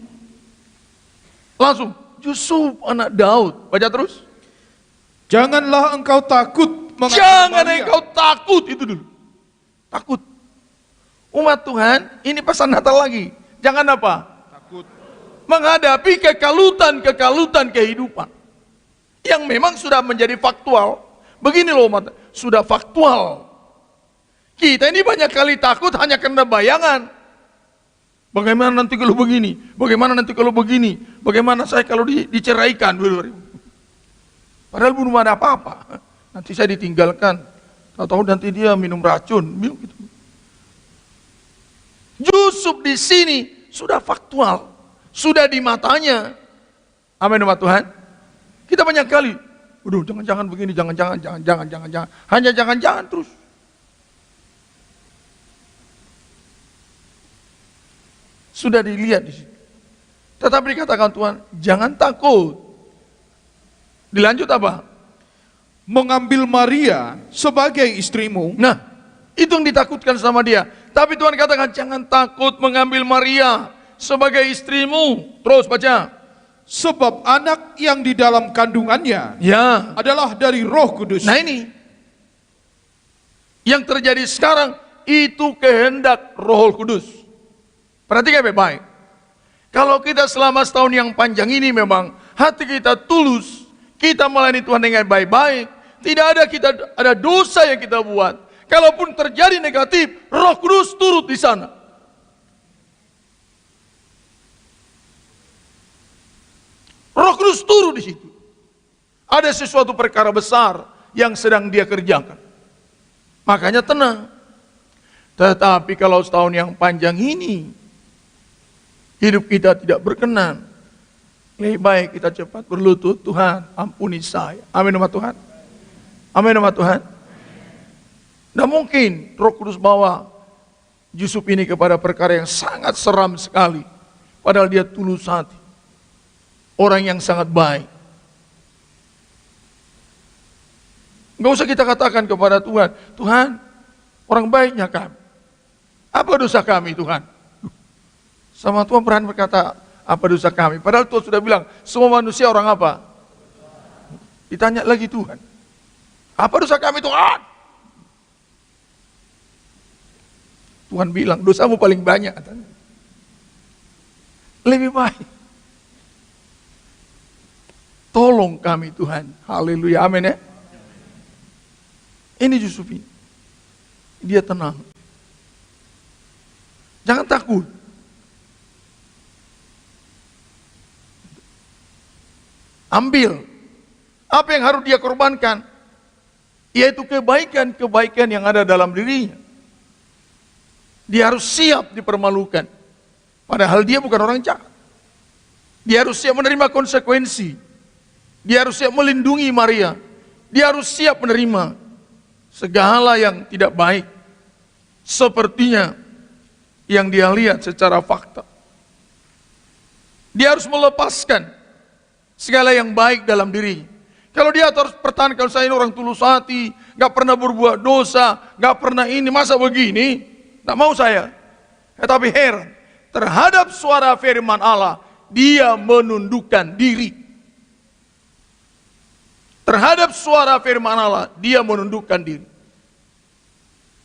Langsung, Yusuf anak Daud. Baca terus. Janganlah engkau takut mengambil Jangan Maria. engkau takut, itu dulu. Takut. Umat Tuhan, ini pesan Natal lagi. Jangan apa? Takut. Menghadapi kekalutan kehidupan. Yang memang sudah menjadi faktual. Begini loh umat, sudah faktual. Kita ini banyak kali takut hanya karena bayangan. Bagaimana nanti kalau begini? Bagaimana nanti kalau begini? Bagaimana saya kalau diceraikan? Padahal belum ada apa-apa. Nanti saya ditinggalkan. Tahu-tahu nanti dia minum racun. Gitu. Yusuf di sini sudah faktual, sudah di matanya. Amin umat Tuhan. Kita banyak kali, waduh jangan begini, jangan, hanya jangan terus. Sudah dilihat di sini. Tetapi dikatakan Tuhan, jangan takut. Dilanjut apa? Mengambil Maria sebagai istrimu. Nah, itu yang ditakutkan sama dia. Tapi Tuhan katakan jangan takut mengambil Maria sebagai istrimu. Terus baca. Sebab anak yang di dalam kandungannya Ya. adalah dari Roh Kudus. Nah ini. Yang terjadi sekarang itu kehendak Roh Kudus. Perhatikan baik-baik. Kalau kita selama setahun yang panjang ini memang hati kita tulus, kita melayani Tuhan dengan baik-baik, tidak ada dosa yang kita buat. Kalaupun terjadi negatif, Roh Kudus turut di sana. Roh Kudus turut di situ. Ada sesuatu perkara besar yang sedang dia kerjakan. Makanya tenang. Tetapi kalau setahun yang panjang ini, hidup kita tidak berkenan, lebih baik kita cepat berlutut, Tuhan ampuni saya. Amin umat Tuhan. Amin nama Tuhan. Tidak mungkin Roh Kudus bawa Yusuf ini kepada perkara yang sangat seram sekali. Padahal dia tulus hati. Orang yang sangat baik. Enggak usah kita katakan kepada Tuhan, Tuhan, orang baiknya kami. Apa dosa kami Tuhan? Sama Tuhan pernah berkata, apa dosa kami? Padahal Tuhan sudah bilang, semua manusia orang apa? Ditanya lagi Tuhan, apa dosa kami Tuhan? Tuhan bilang, dosamu paling banyak. Lebih baik. Tolong kami Tuhan. Haleluya, amin ya. Ini Yusuf ini. Dia tenang. Jangan takut. Ambil. Apa yang harus dia korbankan? Yaitu kebaikan-kebaikan yang ada dalam dirinya. Dia harus siap dipermalukan. Padahal dia bukan orang jahat. Dia harus siap menerima konsekuensi. Dia harus siap melindungi Maria. Dia harus siap menerima segala yang tidak baik. Sepertinya yang dia lihat secara fakta. Dia harus melepaskan segala yang baik dalam dirinya. Kalau dia harus pertahankan, kalau saya ini orang tulus hati, gak pernah berbuat dosa, gak pernah ini, masa begini? Tak mau saya. Tetapi heran, terhadap suara firman Allah, dia menundukkan diri. Terhadap suara firman Allah, dia menundukkan diri.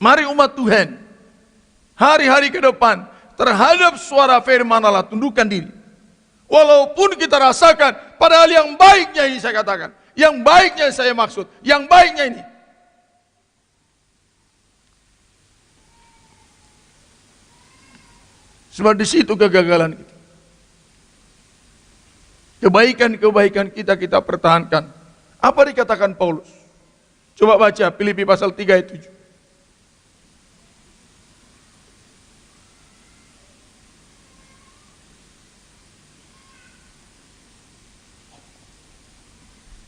Mari umat Tuhan, hari-hari ke depan, terhadap suara firman Allah, tundukkan diri. Walaupun kita rasakan, padahal yang baiknya ini saya katakan, yang baiknya saya maksud, yang baiknya ini. Sebab di situ kegagalan kita. Kebaikan-kebaikan kita pertahankan. Apa dikatakan Paulus? Coba baca Filipi pasal 3 ayat 7.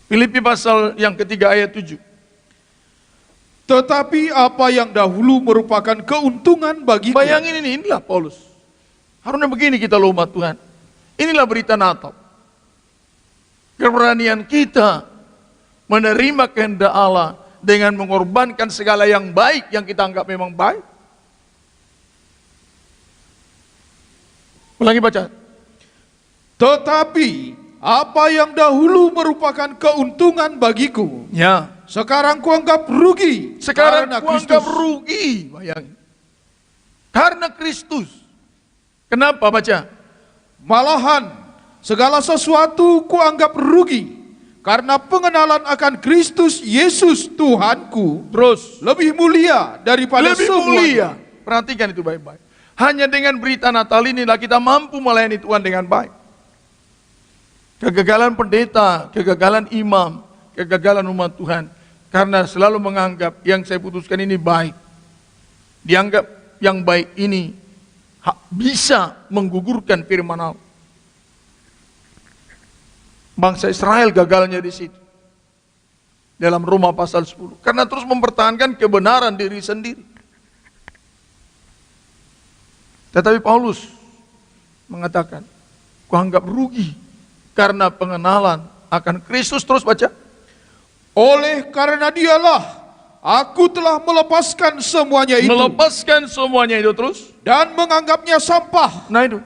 Filipi pasal yang ketiga ayat 7. Tetapi apa yang dahulu merupakan keuntungan bagiku. Bayangin ini, inilah Paulus. Harusnya begini kita loh umat Tuhan. Inilah berita Natal. Keberanian kita menerima kehendak Allah dengan mengorbankan segala yang baik yang kita anggap memang baik. Ulangi baca. Tetapi apa yang dahulu merupakan keuntungan bagiku, Ya. sekarang kuanggap rugi. Sekarang karena kuanggap Kristus. rugi. Bayangin. Karena Kristus. Kenapa baca? Malahan segala sesuatu kuanggap rugi karena pengenalan akan Kristus Yesus Tuhanku Terus. lebih mulia daripada Lebih semuanya. mulia. Perhatikan itu baik-baik. Hanya dengan berita Natal inilah kita mampu melayani Tuhan dengan baik. Kegagalan pendeta, kegagalan imam, kegagalan umat Tuhan. Karena selalu menganggap yang saya putuskan ini baik. Dianggap yang baik ini bisa menggugurkan firman Allah. Bangsa Israel gagalnya di situ. Dalam Roma pasal 10. Karena terus mempertahankan kebenaran diri sendiri. Tetapi Paulus mengatakan, kuanggap rugi karena pengenalan akan Kristus. Terus baca. Oleh karena dialah aku telah melepaskan semuanya itu Melepaskan semuanya itu terus. dan menganggapnya sampah. Nah itu.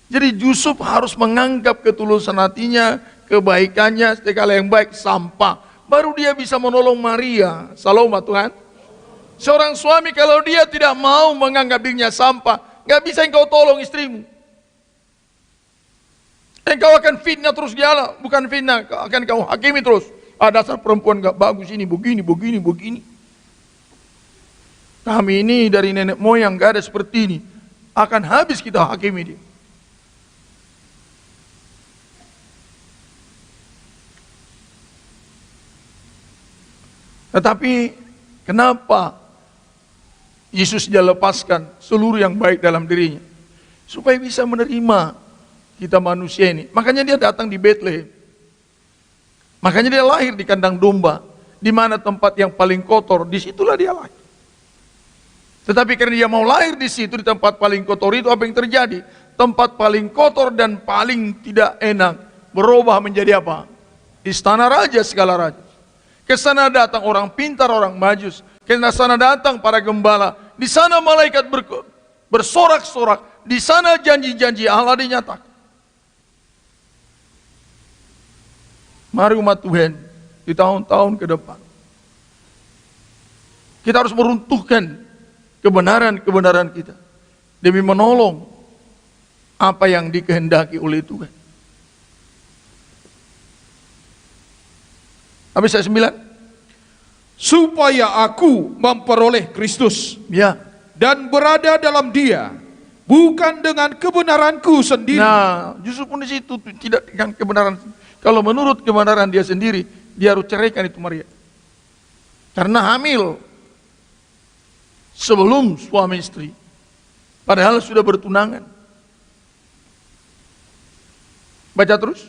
Jadi Yusuf harus menganggap ketulusan hatinya, kebaikannya, segala yang baik sampah. Baru dia bisa menolong Maria. Salam Tuhan. Seorang suami kalau dia tidak mau menganggap dirinya sampah, gak bisa engkau tolong istrimu. Engkau akan fitnah terus dia, bukan fitnah, akan kau hakimi terus. Dasar perempuan gak bagus ini, begini. Kami ini dari nenek moyang gak ada seperti ini. Akan habis kita hakimi dia. Tetapi kenapa Yesus dia lepaskan seluruh yang baik dalam dirinya? Supaya bisa menerima kita manusia ini. Makanya dia datang di Bethlehem. Makanya dia lahir di kandang domba. Di mana tempat yang paling kotor, disitulah dia lahir. Tetapi karena dia mau lahir di situ, di tempat paling kotor itu, apa yang terjadi? Tempat paling kotor dan paling tidak enak berubah menjadi apa? Istana raja segala raja. Ke sana datang orang pintar, orang majus. Ke sana datang para gembala. Di sana malaikat bersorak-sorak. Di sana janji-janji Allah dinyatakan. Mari umat Tuhan, di tahun-tahun ke depan, kita harus meruntuhkan kebenaran-kebenaran kita demi menolong apa yang dikehendaki oleh Tuhan. Habis ayat 9. Supaya aku memperoleh Kristus Ya. dan berada dalam Dia, bukan dengan kebenaranku sendiri. Nah, justru pun di situ tidak dengan kebenaran. Kalau menurut kebenaran dia sendiri, dia harus ceraikan itu Maria. Karena hamil sebelum suami istri. Padahal sudah bertunangan. Baca terus.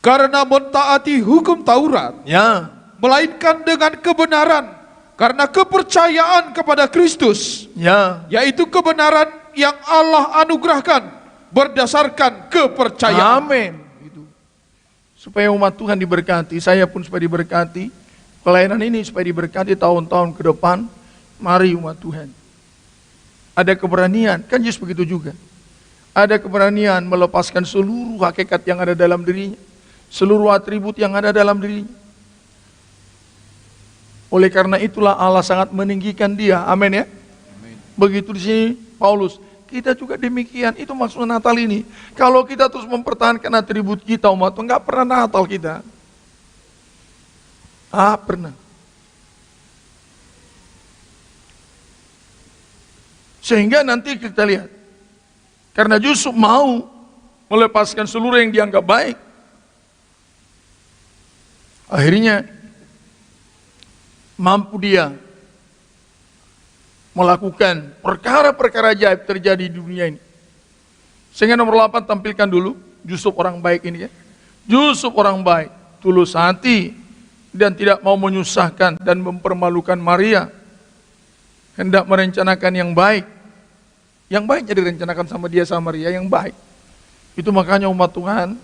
Karena mentaati hukum Taurat, Ya. melainkan dengan kebenaran, karena kepercayaan kepada Kristus, Ya. yaitu kebenaran yang Allah anugerahkan berdasarkan kepercayaan. Amin. Gitu. Supaya umat Tuhan diberkati, saya pun supaya diberkati, pelayanan ini supaya diberkati tahun-tahun ke depan. Mari umat Tuhan. Ada keberanian, kan Yesus begitu juga. Ada keberanian melepaskan seluruh hakikat yang ada dalam dirinya. Seluruh atribut yang ada dalam dirinya. Oleh karena itulah Allah sangat meninggikan dia. Amin ya. Begitu di sini Paulus. Kita juga demikian. Itu maksud Natal ini. Kalau kita terus mempertahankan atribut kita umat Tuhan, nggak pernah Natal kita. Pernah. Sehingga nanti kita lihat. Karena Yusuf mau melepaskan seluruh yang dianggap baik. Akhirnya mampu dia melakukan perkara-perkara ajaib terjadi di dunia ini. Sehingga nomor 8 tampilkan dulu Yusuf orang baik ini ya. Yusuf orang baik, tulus hati dan tidak mau menyusahkan dan mempermalukan Maria. Hendak merencanakan yang baik. Yang baik jadi direncanakan sama dia sama Maria yang baik. Itu makanya umat Tuhan,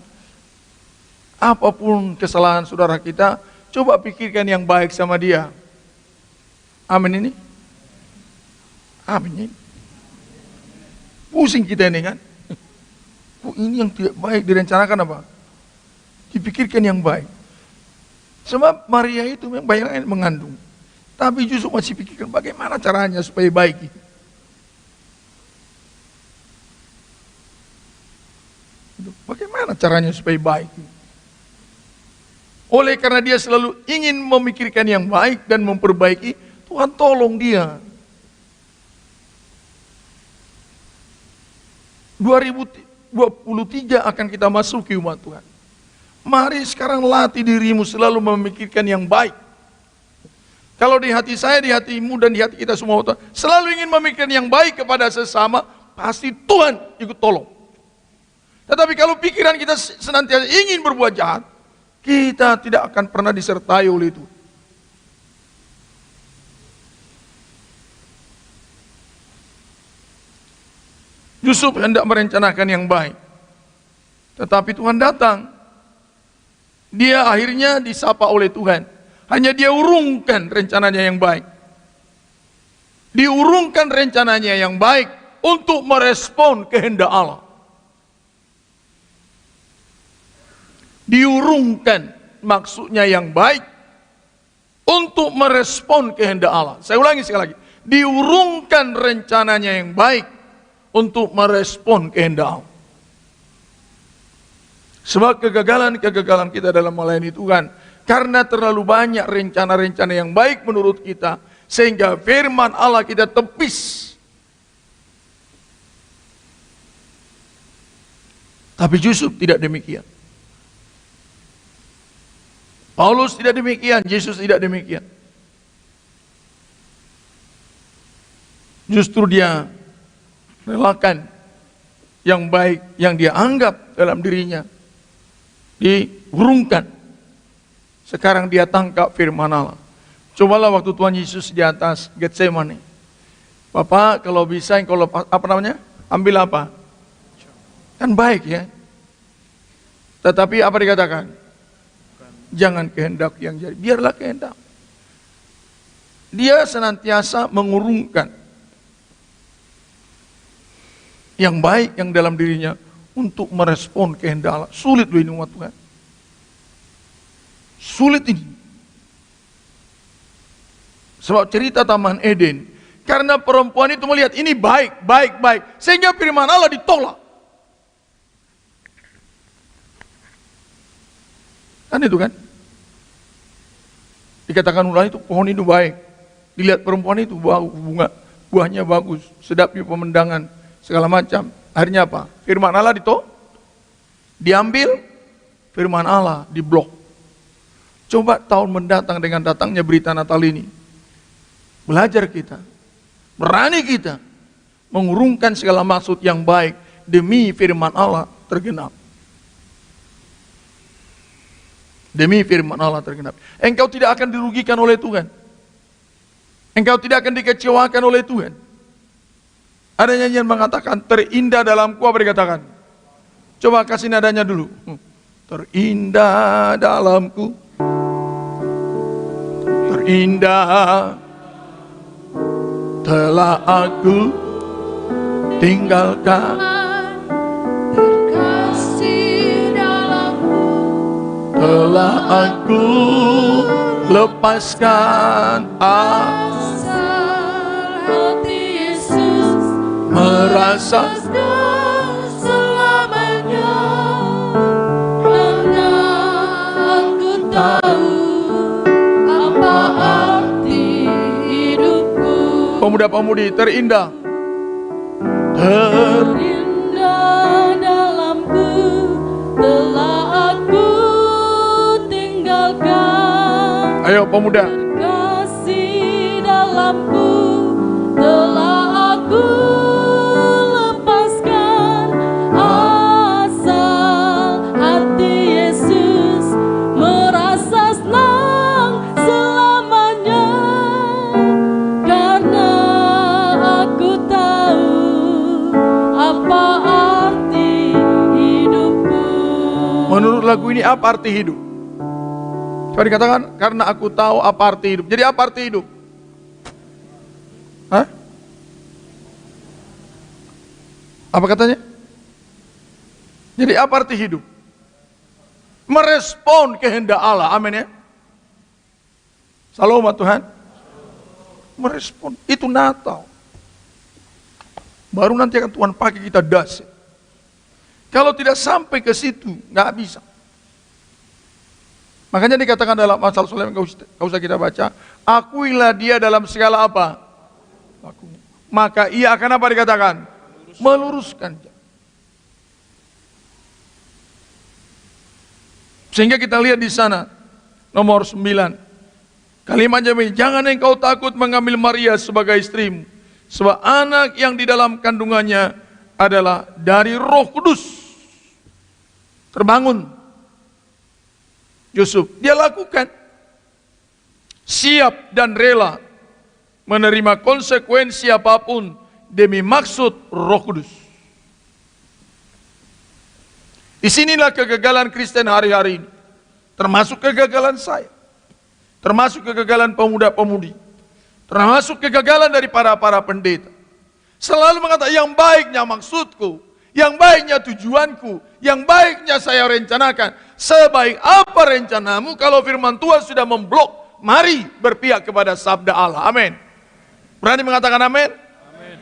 apapun kesalahan saudara kita, coba pikirkan yang baik sama dia. Amin ini. Amin. Pusing kita ini kan. Ini yang tidak baik direncanakan apa? Dipikirkan yang baik. Sebab Maria itu memang banyak yang mengandung. Tapi justru masih pikirkan bagaimana caranya supaya baik. Bagaimana caranya supaya baik. Oleh karena dia selalu ingin memikirkan yang baik dan memperbaiki, Tuhan tolong dia. 2023 akan kita masuki umat Tuhan. Mari sekarang latih dirimu selalu memikirkan yang baik. Kalau di hati saya, di hatimu dan di hati kita semua selalu ingin memikirkan yang baik kepada sesama, pasti Tuhan ikut tolong. Tetapi kalau pikiran kita senantiasa ingin berbuat jahat, kita tidak akan pernah disertai oleh itu. Yusuf hendak merencanakan yang baik. Tetapi Tuhan datang. Dia akhirnya disapa oleh Tuhan. Hanya dia urungkan rencananya yang baik. Diurungkan rencananya yang baik untuk merespon kehendak Allah. Diurungkan maksudnya yang baik untuk merespon kehendak Allah. Saya ulangi sekali lagi. Diurungkan rencananya yang baik untuk merespon kehendak Allah. Sebab kegagalan-kegagalan kita dalam melayani Tuhan karena terlalu banyak rencana-rencana yang baik menurut kita, sehingga firman Allah kita tepis. Tapi Yusuf tidak demikian. Paulus tidak demikian, Yesus tidak demikian. Justru dia relakan yang baik yang dia anggap dalam dirinya diurungkan Sekarang dia tangkap firman Allah. Cobalah waktu Tuhan Yesus di atas Getsemani. Bapak, kalau bisa engkau lepas, ambil apa? Kan baik ya. Tetapi apa dikatakan? Jangan kehendak yang jadi, biarlah kehendak. Dia senantiasa mengurungkan yang baik yang dalam dirinya untuk merespon kehendak Allah. Sulit loh ini umat Tuhan. Sulit ini. Sebab cerita Taman Eden, karena perempuan itu melihat ini baik, sehingga firman Allah ditolak. Kan itu kan? Dikatakan ulah itu pohon itu baik. Dilihat perempuan itu buahnya bagus, sedap di pemandangan, segala macam. Akhirnya apa? Firman Allah diambil, firman Allah diblok. Coba tahun mendatang dengan datangnya berita Natal ini, belajar kita, berani kita mengurungkan segala maksud yang baik demi firman Allah tergenap. Demi firman Allah tergenap. Engkau tidak akan dirugikan oleh Tuhan. Engkau tidak akan dikecewakan oleh Tuhan. Ada nyanyian mengatakan, terindah dalamku, apa dikatakan? Coba kasih nadanya dulu. Terindah dalamku, terindah telah aku tinggalkan. Terkasih dalamku, Telah aku lepaskan asal hati Yesus merasa selamanya, karena aku tahu apa arti hidupku. pemuda-pemudi terindah. Terindah dalamku telah aku tinggalkan. Ayo pemuda. Terkasih dalamku telah aku lepaskan, asal hati Yesus merasa senang selamanya, karena aku tahu apa arti hidupku. Menurut lagu ini apa arti hidup? Coba dikatakan, karena aku tahu apa arti hidup. Jadi apa arti hidup? Hah? Apa katanya? Jadi apa arti hidup? Merespon kehendak Allah, amin ya. Salam Tuhan. Merespon, itu Natal. Baru nanti akan Tuhan pakai kita dasi. Kalau tidak sampai ke situ, nggak bisa. Makanya dikatakan dalam Amsal Sulaiman, gak usah kita baca. Akuilah dia dalam segala apa? Maka ia akan apa dikatakan? Meluruskan. Sehingga kita lihat di sana, nomor 9. Kalimatnya ini, jangan engkau takut mengambil Maria sebagai istrimu, sebab anak yang di dalam kandungannya adalah dari Roh Kudus. Terbangun Yusuf, dia lakukan, siap dan rela menerima konsekuensi apapun demi maksud Roh Kudus. Disinilah kegagalan Kristen hari-hari ini, termasuk kegagalan saya, termasuk kegagalan pemuda-pemudi, termasuk kegagalan dari para pendeta. Selalu mengatakan yang baiknya maksudku, yang baiknya tujuanku, yang baiknya saya rencanakan. Sebaik apa rencanamu kalau firman Tuhan sudah memblok? Mari berpihak kepada sabda Allah. Amin. Berani mengatakan amin? Amin.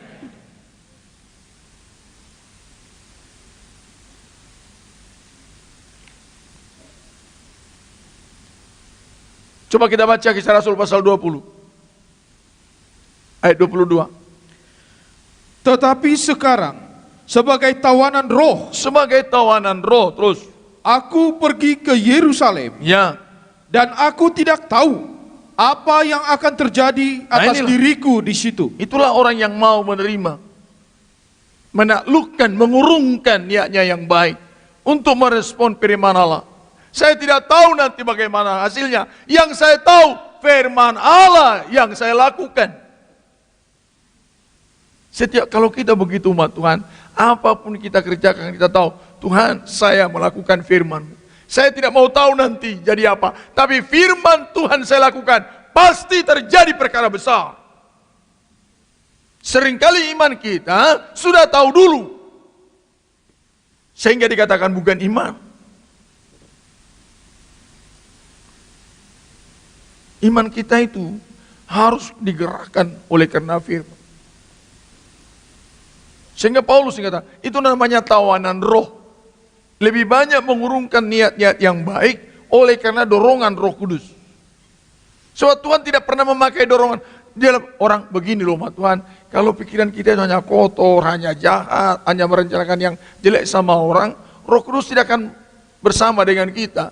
Coba kita baca Kisah Rasul pasal 20. Ayat 22. Tetapi sekarang sebagai tawanan roh, Terus. aku pergi ke Yerusalem, Ya. dan aku tidak tahu apa yang akan terjadi atas inilah. diriku di situ. Itulah orang yang mau menerima, menaklukkan, mengurungkan niatnya yang baik untuk merespon firman Allah. Saya tidak tahu nanti bagaimana hasilnya. Yang saya tahu firman Allah yang saya lakukan. Kalau kita begitu umat Tuhan, apapun kita kerjakan, kita tahu, Tuhan, saya melakukan firman-Mu. Saya tidak mau tahu nanti jadi apa. Tapi firman Tuhan saya lakukan, pasti terjadi perkara besar. Seringkali iman kita sudah tahu dulu. Sehingga dikatakan bukan iman. Iman kita itu harus digerakkan oleh karena firman. Sehingga Paulus kata, itu namanya tawanan roh. Lebih banyak mengurungkan niat-niat yang baik oleh karena dorongan Roh Kudus. Sebab Tuhan tidak pernah memakai dorongan. Dia orang begini loh Tuhan, kalau pikiran kita itu hanya kotor, hanya jahat, hanya merencanakan yang jelek sama orang, Roh Kudus tidak akan bersama dengan kita.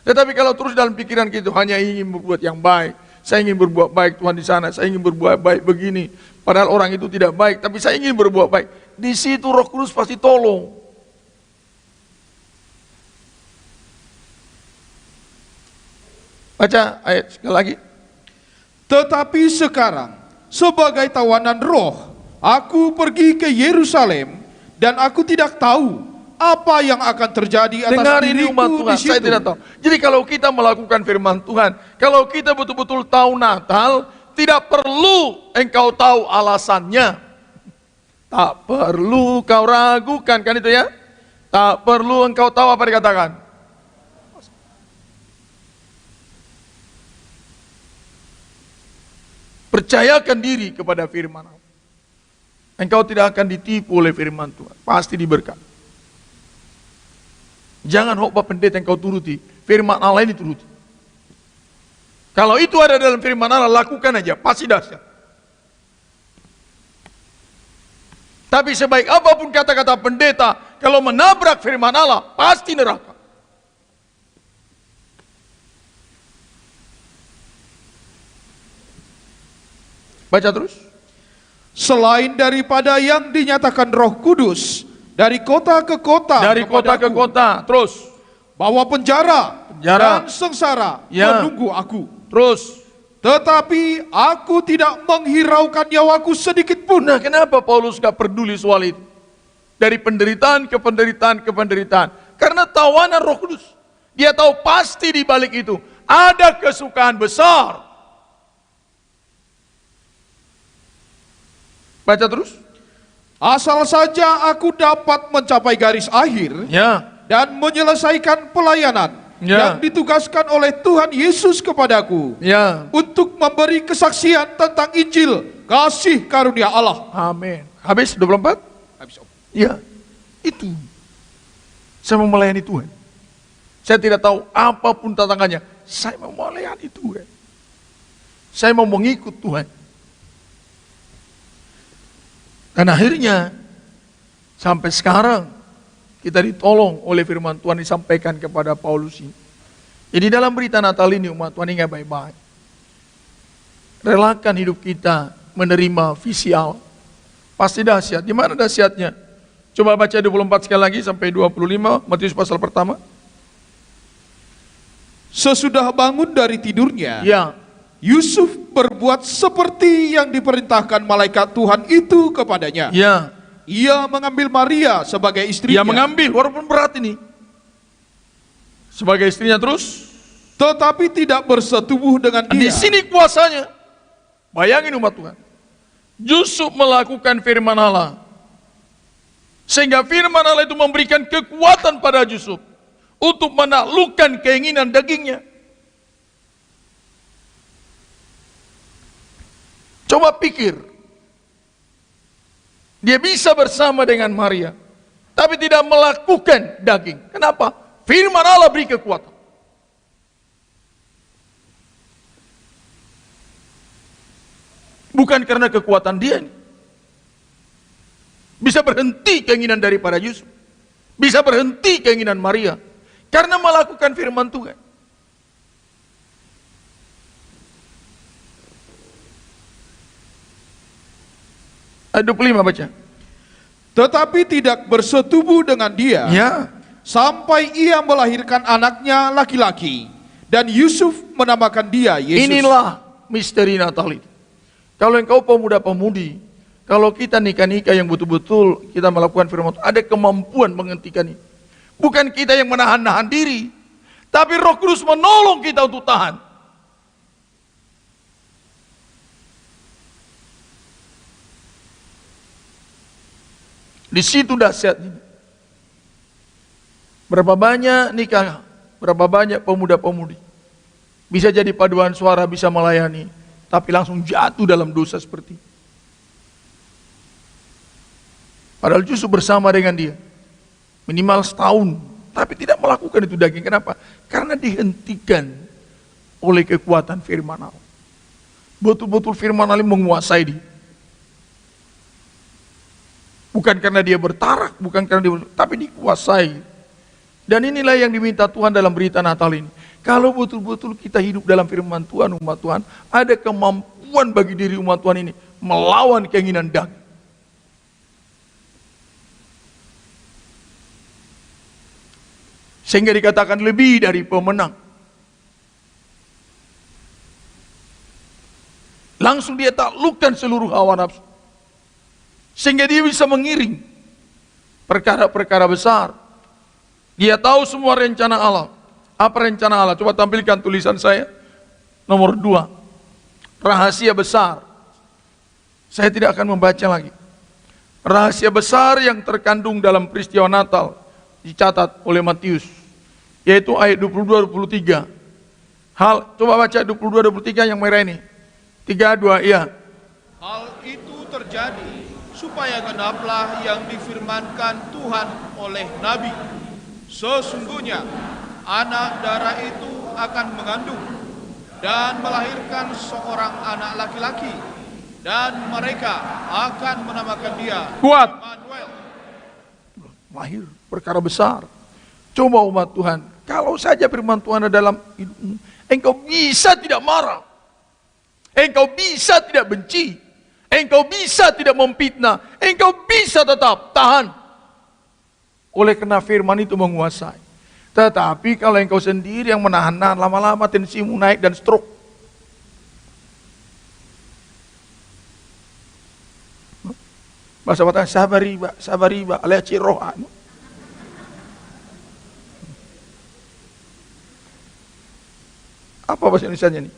Tetapi kalau terus dalam pikiran kita hanya ingin berbuat yang baik, saya ingin berbuat baik Tuhan di sana, saya ingin berbuat baik begini, padahal orang itu tidak baik, tapi saya ingin berbuat baik. Di situ Roh Kudus pasti tolong. Baca ayat sekali lagi. Tetapi sekarang, sebagai tawanan roh, aku pergi ke Yerusalem dan aku tidak tahu apa yang akan terjadi atas Dengar ini umat diriku Tuhan, di situ. saya tidak tahu. Jadi kalau kita melakukan firman Tuhan, kalau kita betul-betul tahu Natal, tidak perlu engkau tahu alasannya. Tak perlu kau ragukan, kan itu ya? Tak perlu engkau tahu apa dikatakan. Percayakan diri kepada firman Allah. Engkau tidak akan ditipu oleh firman Tuhan, pasti diberkati. Jangan khotbah pendeta yang kau turuti, firman Allah ini turuti. Kalau itu ada dalam firman Allah, lakukan aja, pasti dahsyat. Tapi sebaik apapun kata-kata pendeta, kalau menabrak firman Allah, pasti neraka. Baca terus. Selain daripada yang dinyatakan Roh Kudus, dari kota ke kota, Dari kota ke kota, terus. bahwa penjara Penjara. dan sengsara Ya. menunggu aku. Terus. Tetapi aku tidak menghiraukan nyawaku sedikit pun. Nah, kenapa Paulus gak peduli soal itu? Dari penderitaan ke penderitaan ke penderitaan. Karena tawanan Roh Kudus. Dia tahu pasti di balik itu ada kesukaan besar. Baca terus. Asal saja aku dapat mencapai garis akhir Ya. dan menyelesaikan pelayanan Ya. yang ditugaskan oleh Tuhan Yesus kepadaku Ya. untuk memberi kesaksian tentang Injil kasih karunia Allah. Amin. Habis 24? Habis, Om. Ya. Itu. Saya mau melayani Tuhan. Saya tidak tahu apapun tantangannya. Saya mau melayani Tuhan. Saya mau mengikut Tuhan. Dan akhirnya, sampai sekarang, kita ditolong oleh firman Tuhan disampaikan kepada Paulus ini. Jadi dalam berita Natal ini umat Tuhan ingat baik-baik. Relakan hidup kita menerima visi Allah. Pasti dahsyat. Di mana dahsyatnya? Coba baca 24 sekali lagi sampai 25, Matius pasal pertama. Sesudah bangun dari tidurnya, Ya, Yusuf berbuat seperti yang diperintahkan malaikat Tuhan itu kepadanya. ya. Ia mengambil Maria sebagai istrinya. Dia mengambil, walaupun berat ini. Sebagai istrinya terus. Tetapi tidak bersetubuh dengan Di dia. sini kuasanya. Bayangin umat Tuhan. Yusuf melakukan firman Allah. Sehingga firman Allah itu memberikan kekuatan pada Yusuf. Untuk menaklukkan keinginan dagingnya. Coba pikir. Dia bisa bersama dengan Maria. Tapi tidak melakukan daging. Kenapa? Firman Allah beri kekuatan. Bukan karena kekuatan dia. Bisa berhenti keinginan daripada Yusuf. Bisa berhenti keinginan Maria. Karena melakukan firman Tuhan. Ayat 25 baca. Tetapi tidak bersetubuh dengan dia. Ya. sampai ia melahirkan anaknya laki-laki, dan Yusuf menamakan dia Yesus. Inilah misteri Natal itu. Kalau engkau pemuda-pemudi, kalau kita nikah-nikah yang betul-betul kita melakukan firman Tuhan, ada kemampuan menghentikan ini. Bukan kita yang menahan-nahan diri, tapi Roh Kudus menolong kita untuk tahan. Di situ dahsyat ini. Berapa banyak nikah, berapa banyak pemuda-pemudi bisa jadi paduan suara, bisa melayani, tapi langsung jatuh dalam dosa seperti ini. Padahal justru bersama dengan dia minimal setahun, tapi tidak melakukan itu daging. Kenapa? Karena dihentikan oleh kekuatan firman Allah. Betul-betul firman Allah menguasai dia. Bukan karena dia bertarak, bukan karena dia, tapi dikuasai. Dan inilah yang diminta Tuhan dalam berita Natal ini. Kalau betul-betul kita hidup dalam firman Tuhan, umat Tuhan, ada kemampuan bagi diri umat Tuhan ini melawan keinginan daging. Sehingga dikatakan lebih dari pemenang. Langsung dia taklukkan seluruh hawa nafsu. Sehingga dia bisa mengiring perkara-perkara besar. Dia tahu semua rencana Allah. Apa rencana Allah? Coba tampilkan tulisan saya. Nomor 2. Rahasia besar. Saya tidak akan membaca lagi. Rahasia besar yang terkandung dalam peristiwa Natal dicatat oleh Matius, yaitu ayat 22-23. Coba baca 22-23 yang merah ini. 3-2, iya. Hal itu terjadi supaya genaplah yang difirmankan Tuhan oleh Nabi. Sesungguhnya anak darah itu akan mengandung dan melahirkan seorang anak laki-laki, dan mereka akan menamakan dia Kuat. Immanuel. Lahir perkara besar. Coba umat Tuhan, kalau saja firman Tuhan ada dalam hidupmu, engkau bisa tidak marah, engkau bisa tidak benci, engkau bisa tidak memfitnah, engkau bisa tetap tahan. Oleh karena firman itu menguasai. Tetapi kalau engkau sendiri yang menahan-nahan, lama-lama tensimu naik dan stroke. Bahasa Batak, sabariba, alias cirohan. Apa bahasa Indonesianya nih?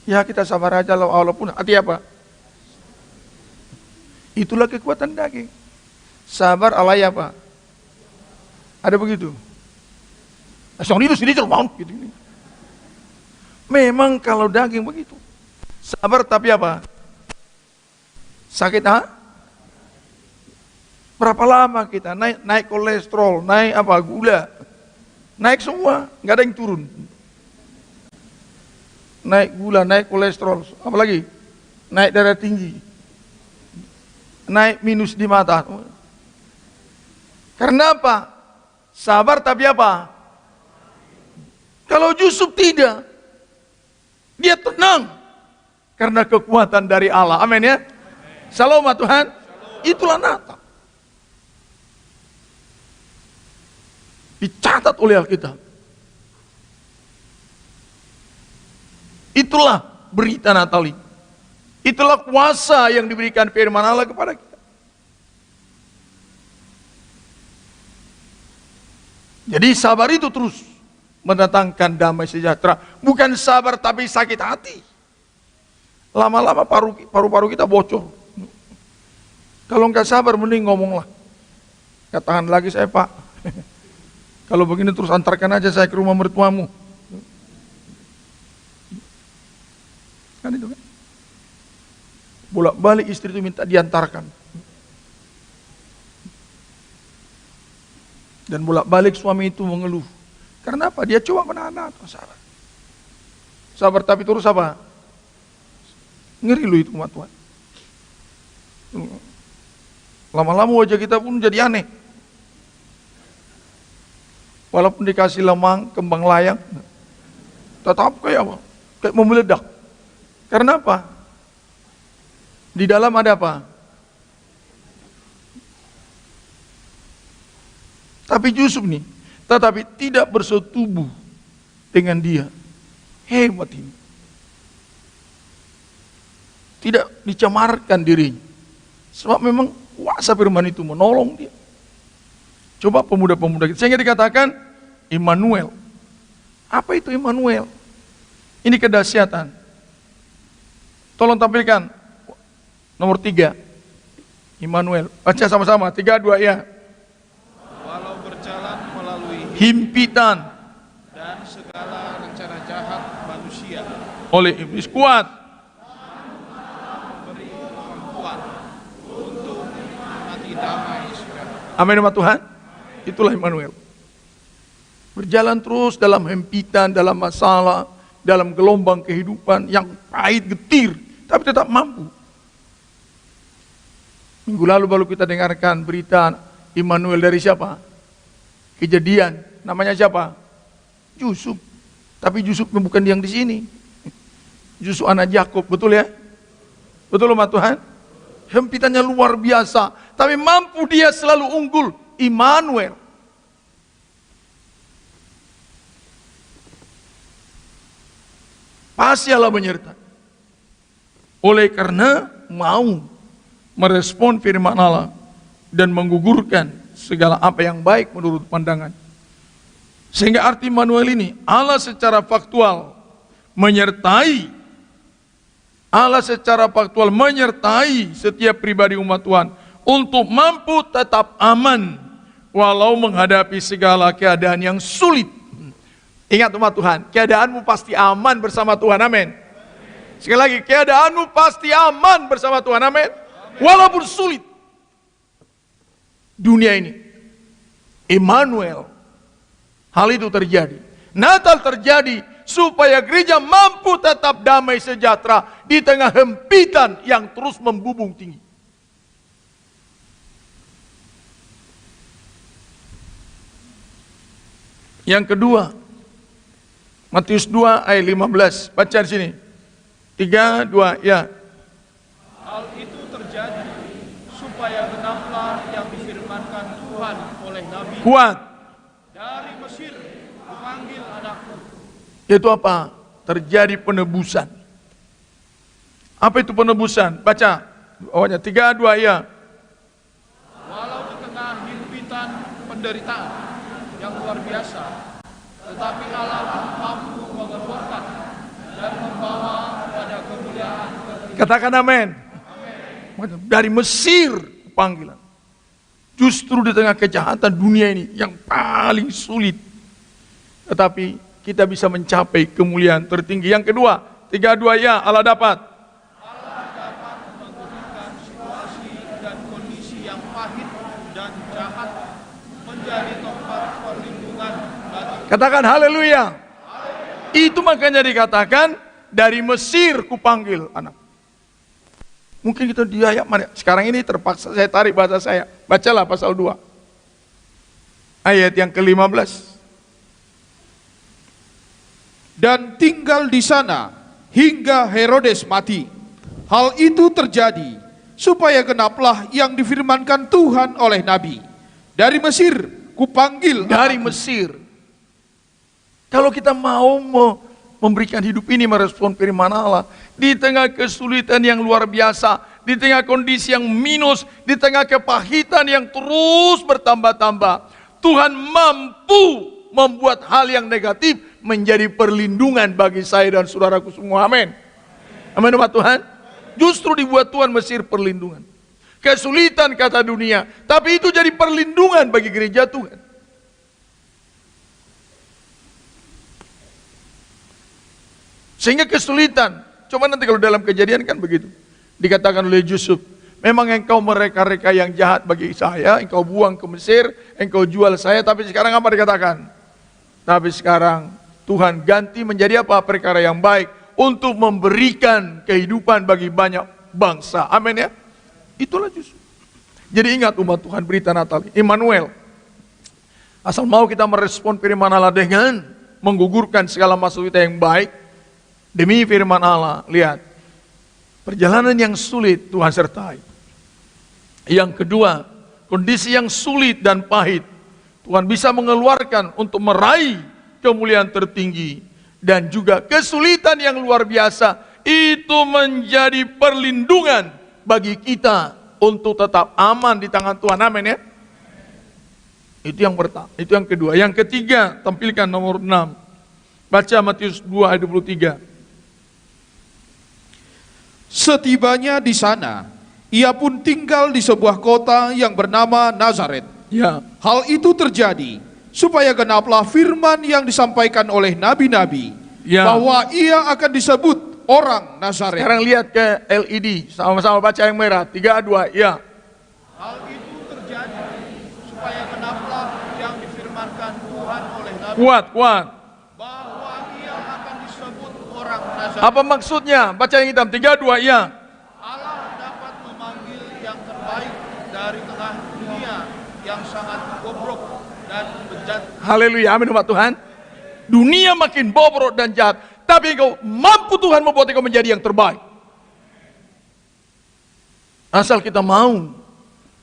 Ya kita sabar aja walaupun hati apa? Itulah kekuatan daging. Sabar alai apa? Ada begitu. Soalnya itu sendiri cermau gitu. Memang kalau daging begitu. Sabar tapi apa? Sakit Berapa lama kita naik kolesterol, naik apa? Gula. Naik semua, nggak ada yang turun. Naik gula, naik kolesterol, apalagi naik darah tinggi, naik minus di mata. Karena apa? Sabar tapi apa? Kalau Yusuf tidak, dia tenang karena kekuatan dari Allah. Amin ya. Shalom Tuhan. Itulah Natal. Dicatat oleh Alkitab. Itulah berita Natal ini. Itulah kuasa yang diberikan firman Allah kepada kita. Jadi sabar itu terus mendatangkan damai sejahtera. Bukan sabar tapi sakit hati. Lama-lama paru-paru kita bocor. Kalau nggak sabar mending ngomonglah. Katakan lagi saya Pak. Kalau begini terus antarkan aja saya ke rumah mertuamu. Kan itu kan. Bolak-balik istri itu minta diantarkan. Dan bolak-balik suami itu mengeluh. Karena apa? Dia coba menahan sabar. Sabar tapi terus apa? Ngeri lu itu umat Tuhan. Lama-lama wajah kita pun jadi aneh. Walaupun dikasih lemang, kembang layang, tetap kayak apa? Kayak mau meledak. Karena apa? Di dalam ada apa? Tapi Yusuf nih, tetapi tidak bersetubuh dengan dia. Hebat ini. Tidak dicamarkan dirinya. Sebab memang kuasa firman itu menolong dia. Coba pemuda-pemuda kita. Sehingga dikatakan Immanuel. Apa itu Immanuel? Ini kedahsyatan. Tolong tampilkan nomor 3. Immanuel. Baca sama-sama. 3, 2, ya. Walau berjalan melalui Himpitan dan segala rencana jahat manusia, oleh iblis kuat. beri kemampuan untuk mati damai sejahtera. Amin sama Tuhan. Itulah Immanuel. Berjalan terus dalam hempitan, dalam masalah, dalam gelombang kehidupan yang pahit, getir, tapi tetap mampu. Minggu lalu baru kita dengarkan berita Immanuel dari siapa? Kejadian. Namanya siapa? Yusuf. Tapi Yusuf bukan yang di sini. Yusuf anak Yakub, betul ya? Betul sama Tuhan? Hempitannya luar biasa, tapi mampu dia selalu unggul. Immanuel. Pasti Allah menyertai. Oleh karena mau merespon firman Allah dan menggugurkan segala apa yang baik menurut pandangan. Sehingga arti Immanuel ini, Allah secara faktual menyertai. Allah secara faktual menyertai setiap pribadi umat Tuhan untuk mampu tetap aman walau menghadapi segala keadaan yang sulit. Ingat umat Tuhan, keadaanmu pasti aman bersama Tuhan, amin. Sekali lagi, keadaanmu pasti aman bersama Tuhan, amin. Walaupun sulit. Dunia ini, Immanuel, hal itu terjadi. Natal terjadi supaya gereja mampu tetap damai sejahtera di tengah hempitan yang terus membubung tinggi. Yang kedua, Matius 2 ayat 15. Baca di sini. 3, 2, ya. Hal itu terjadi supaya genaplah yang difirmankan Tuhan oleh Nabi. Kuat. Dari Mesir kupanggil anakku. Itu apa? Terjadi penebusan. Apa itu penebusan? Baca. Awalnya 3, 2, ya. Walau di tengah himpitan penderitaan yang luar biasa, tetapi Allah mampu mengeluarkan dan membawa pada kemuliaan. Katakan amin. Dari Mesir panggilan. Justru di tengah kejahatan dunia ini yang paling sulit. Tetapi kita bisa mencapai kemuliaan tertinggi. Yang kedua, 3, 2, ya, Allah dapat. Allah dapat menggulingkan situasi dan kondisi yang pahit dan jahat menjadi tempat perlindungan bagi. Katakan haleluya. Itu makanya dikatakan dari Mesir kupanggil anak. Mungkin kita di ayat mana? Sekarang ini terpaksa saya tarik bahasa saya. Bacalah pasal 2. Ayat yang ke-15. Dan tinggal di sana hingga Herodes mati. Hal itu terjadi supaya genaplah yang difirmankan Tuhan oleh Nabi. Dari Mesir kupanggil. Dari Mesir. Kalau kita mau memberikan hidup ini merespon firman Allah di tengah kesulitan yang luar biasa, di tengah kondisi yang minus, di tengah kepahitan yang terus bertambah-tambah, Tuhan mampu membuat hal yang negatif menjadi perlindungan bagi saya dan saudaraku semua. Amin. Amin umat Tuhan. Justru dibuat Tuhan Mesir perlindungan. Kesulitan kata dunia, tapi itu jadi perlindungan bagi gereja Tuhan. Sehingga kesulitan, coba nanti kalau dalam Kejadian kan begitu. Dikatakan oleh Yusuf, memang engkau mereka-reka yang jahat bagi saya, engkau buang ke Mesir, engkau jual saya, tapi sekarang apa dikatakan? Tapi sekarang Tuhan ganti menjadi apa? Perkara yang baik untuk memberikan kehidupan bagi banyak bangsa. Amin ya. Itulah Yusuf. Jadi ingat umat Tuhan, berita Natal Immanuel. Asal mau kita merespon firman Allah dengan menggugurkan segala maksud kita yang baik demi firman Allah. Lihat, perjalanan yang sulit Tuhan sertai. Yang kedua, kondisi yang sulit dan pahit Tuhan bisa mengeluarkan untuk meraih kemuliaan tertinggi. Dan juga kesulitan yang luar biasa, itu menjadi perlindungan bagi kita untuk tetap aman di tangan Tuhan. Amin ya. Itu yang pertama, itu yang kedua. Yang ketiga, tampilkan nomor 6. Baca Matius 2 ayat 23. Setibanya di sana, ia pun tinggal di sebuah kota yang bernama Nazaret. Ya. Hal itu terjadi supaya genaplah firman yang disampaikan oleh nabi-nabi, Ya. bahwa ia akan disebut orang Nazaret. Sekarang lihat ke LED, sama-sama baca yang merah. 3, 2, ya. Hal itu terjadi supaya genaplah yang difirmankan Tuhan oleh nabi, Kuat, kuat. bahwa ia akan disebut orang Nazaret. Apa maksudnya? Baca yang hitam. 3, 2, ya. Allah dapat memanggil yang terbaik dari tengah dunia yang sangat bobrok dan bejat. Haleluya, amin umat Tuhan. Dunia makin bobrok dan jahat, tapi engkau mampu Tuhan membuat engkau menjadi yang terbaik. Asal kita mau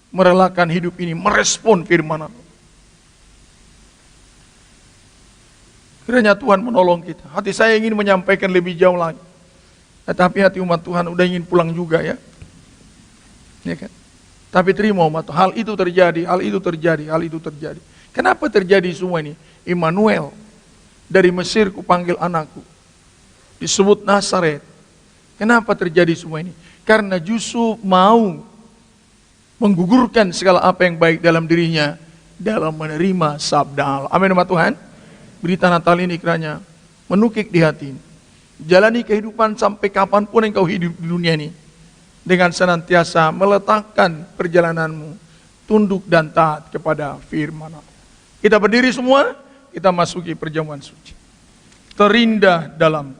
merelakan hidup ini, merespon firman Allah. Kiranya Tuhan menolong kita. Hati saya ingin menyampaikan lebih jauh lagi. Tetapi hati umat Tuhan udah ingin pulang juga ya. Ya kan? Tapi terima umat Tuhan, hal itu terjadi, hal itu terjadi, hal itu terjadi. Kenapa terjadi semua ini? Immanuel, dari Mesir kupanggil anakku. Disebut Nazaret. Kenapa terjadi semua ini? Karena justru mau menggugurkan segala apa yang baik dalam dirinya dalam menerima sabda Allah. Amin umat Tuhan. Berita Natal ini kiranya menukik di hati. Jalani kehidupan sampai kapanpun engkau hidup di dunia ini, dengan senantiasa meletakkan perjalananmu tunduk dan taat kepada firman Allah. Kita berdiri semua, kita masuki perjamuan suci. Terindah dalam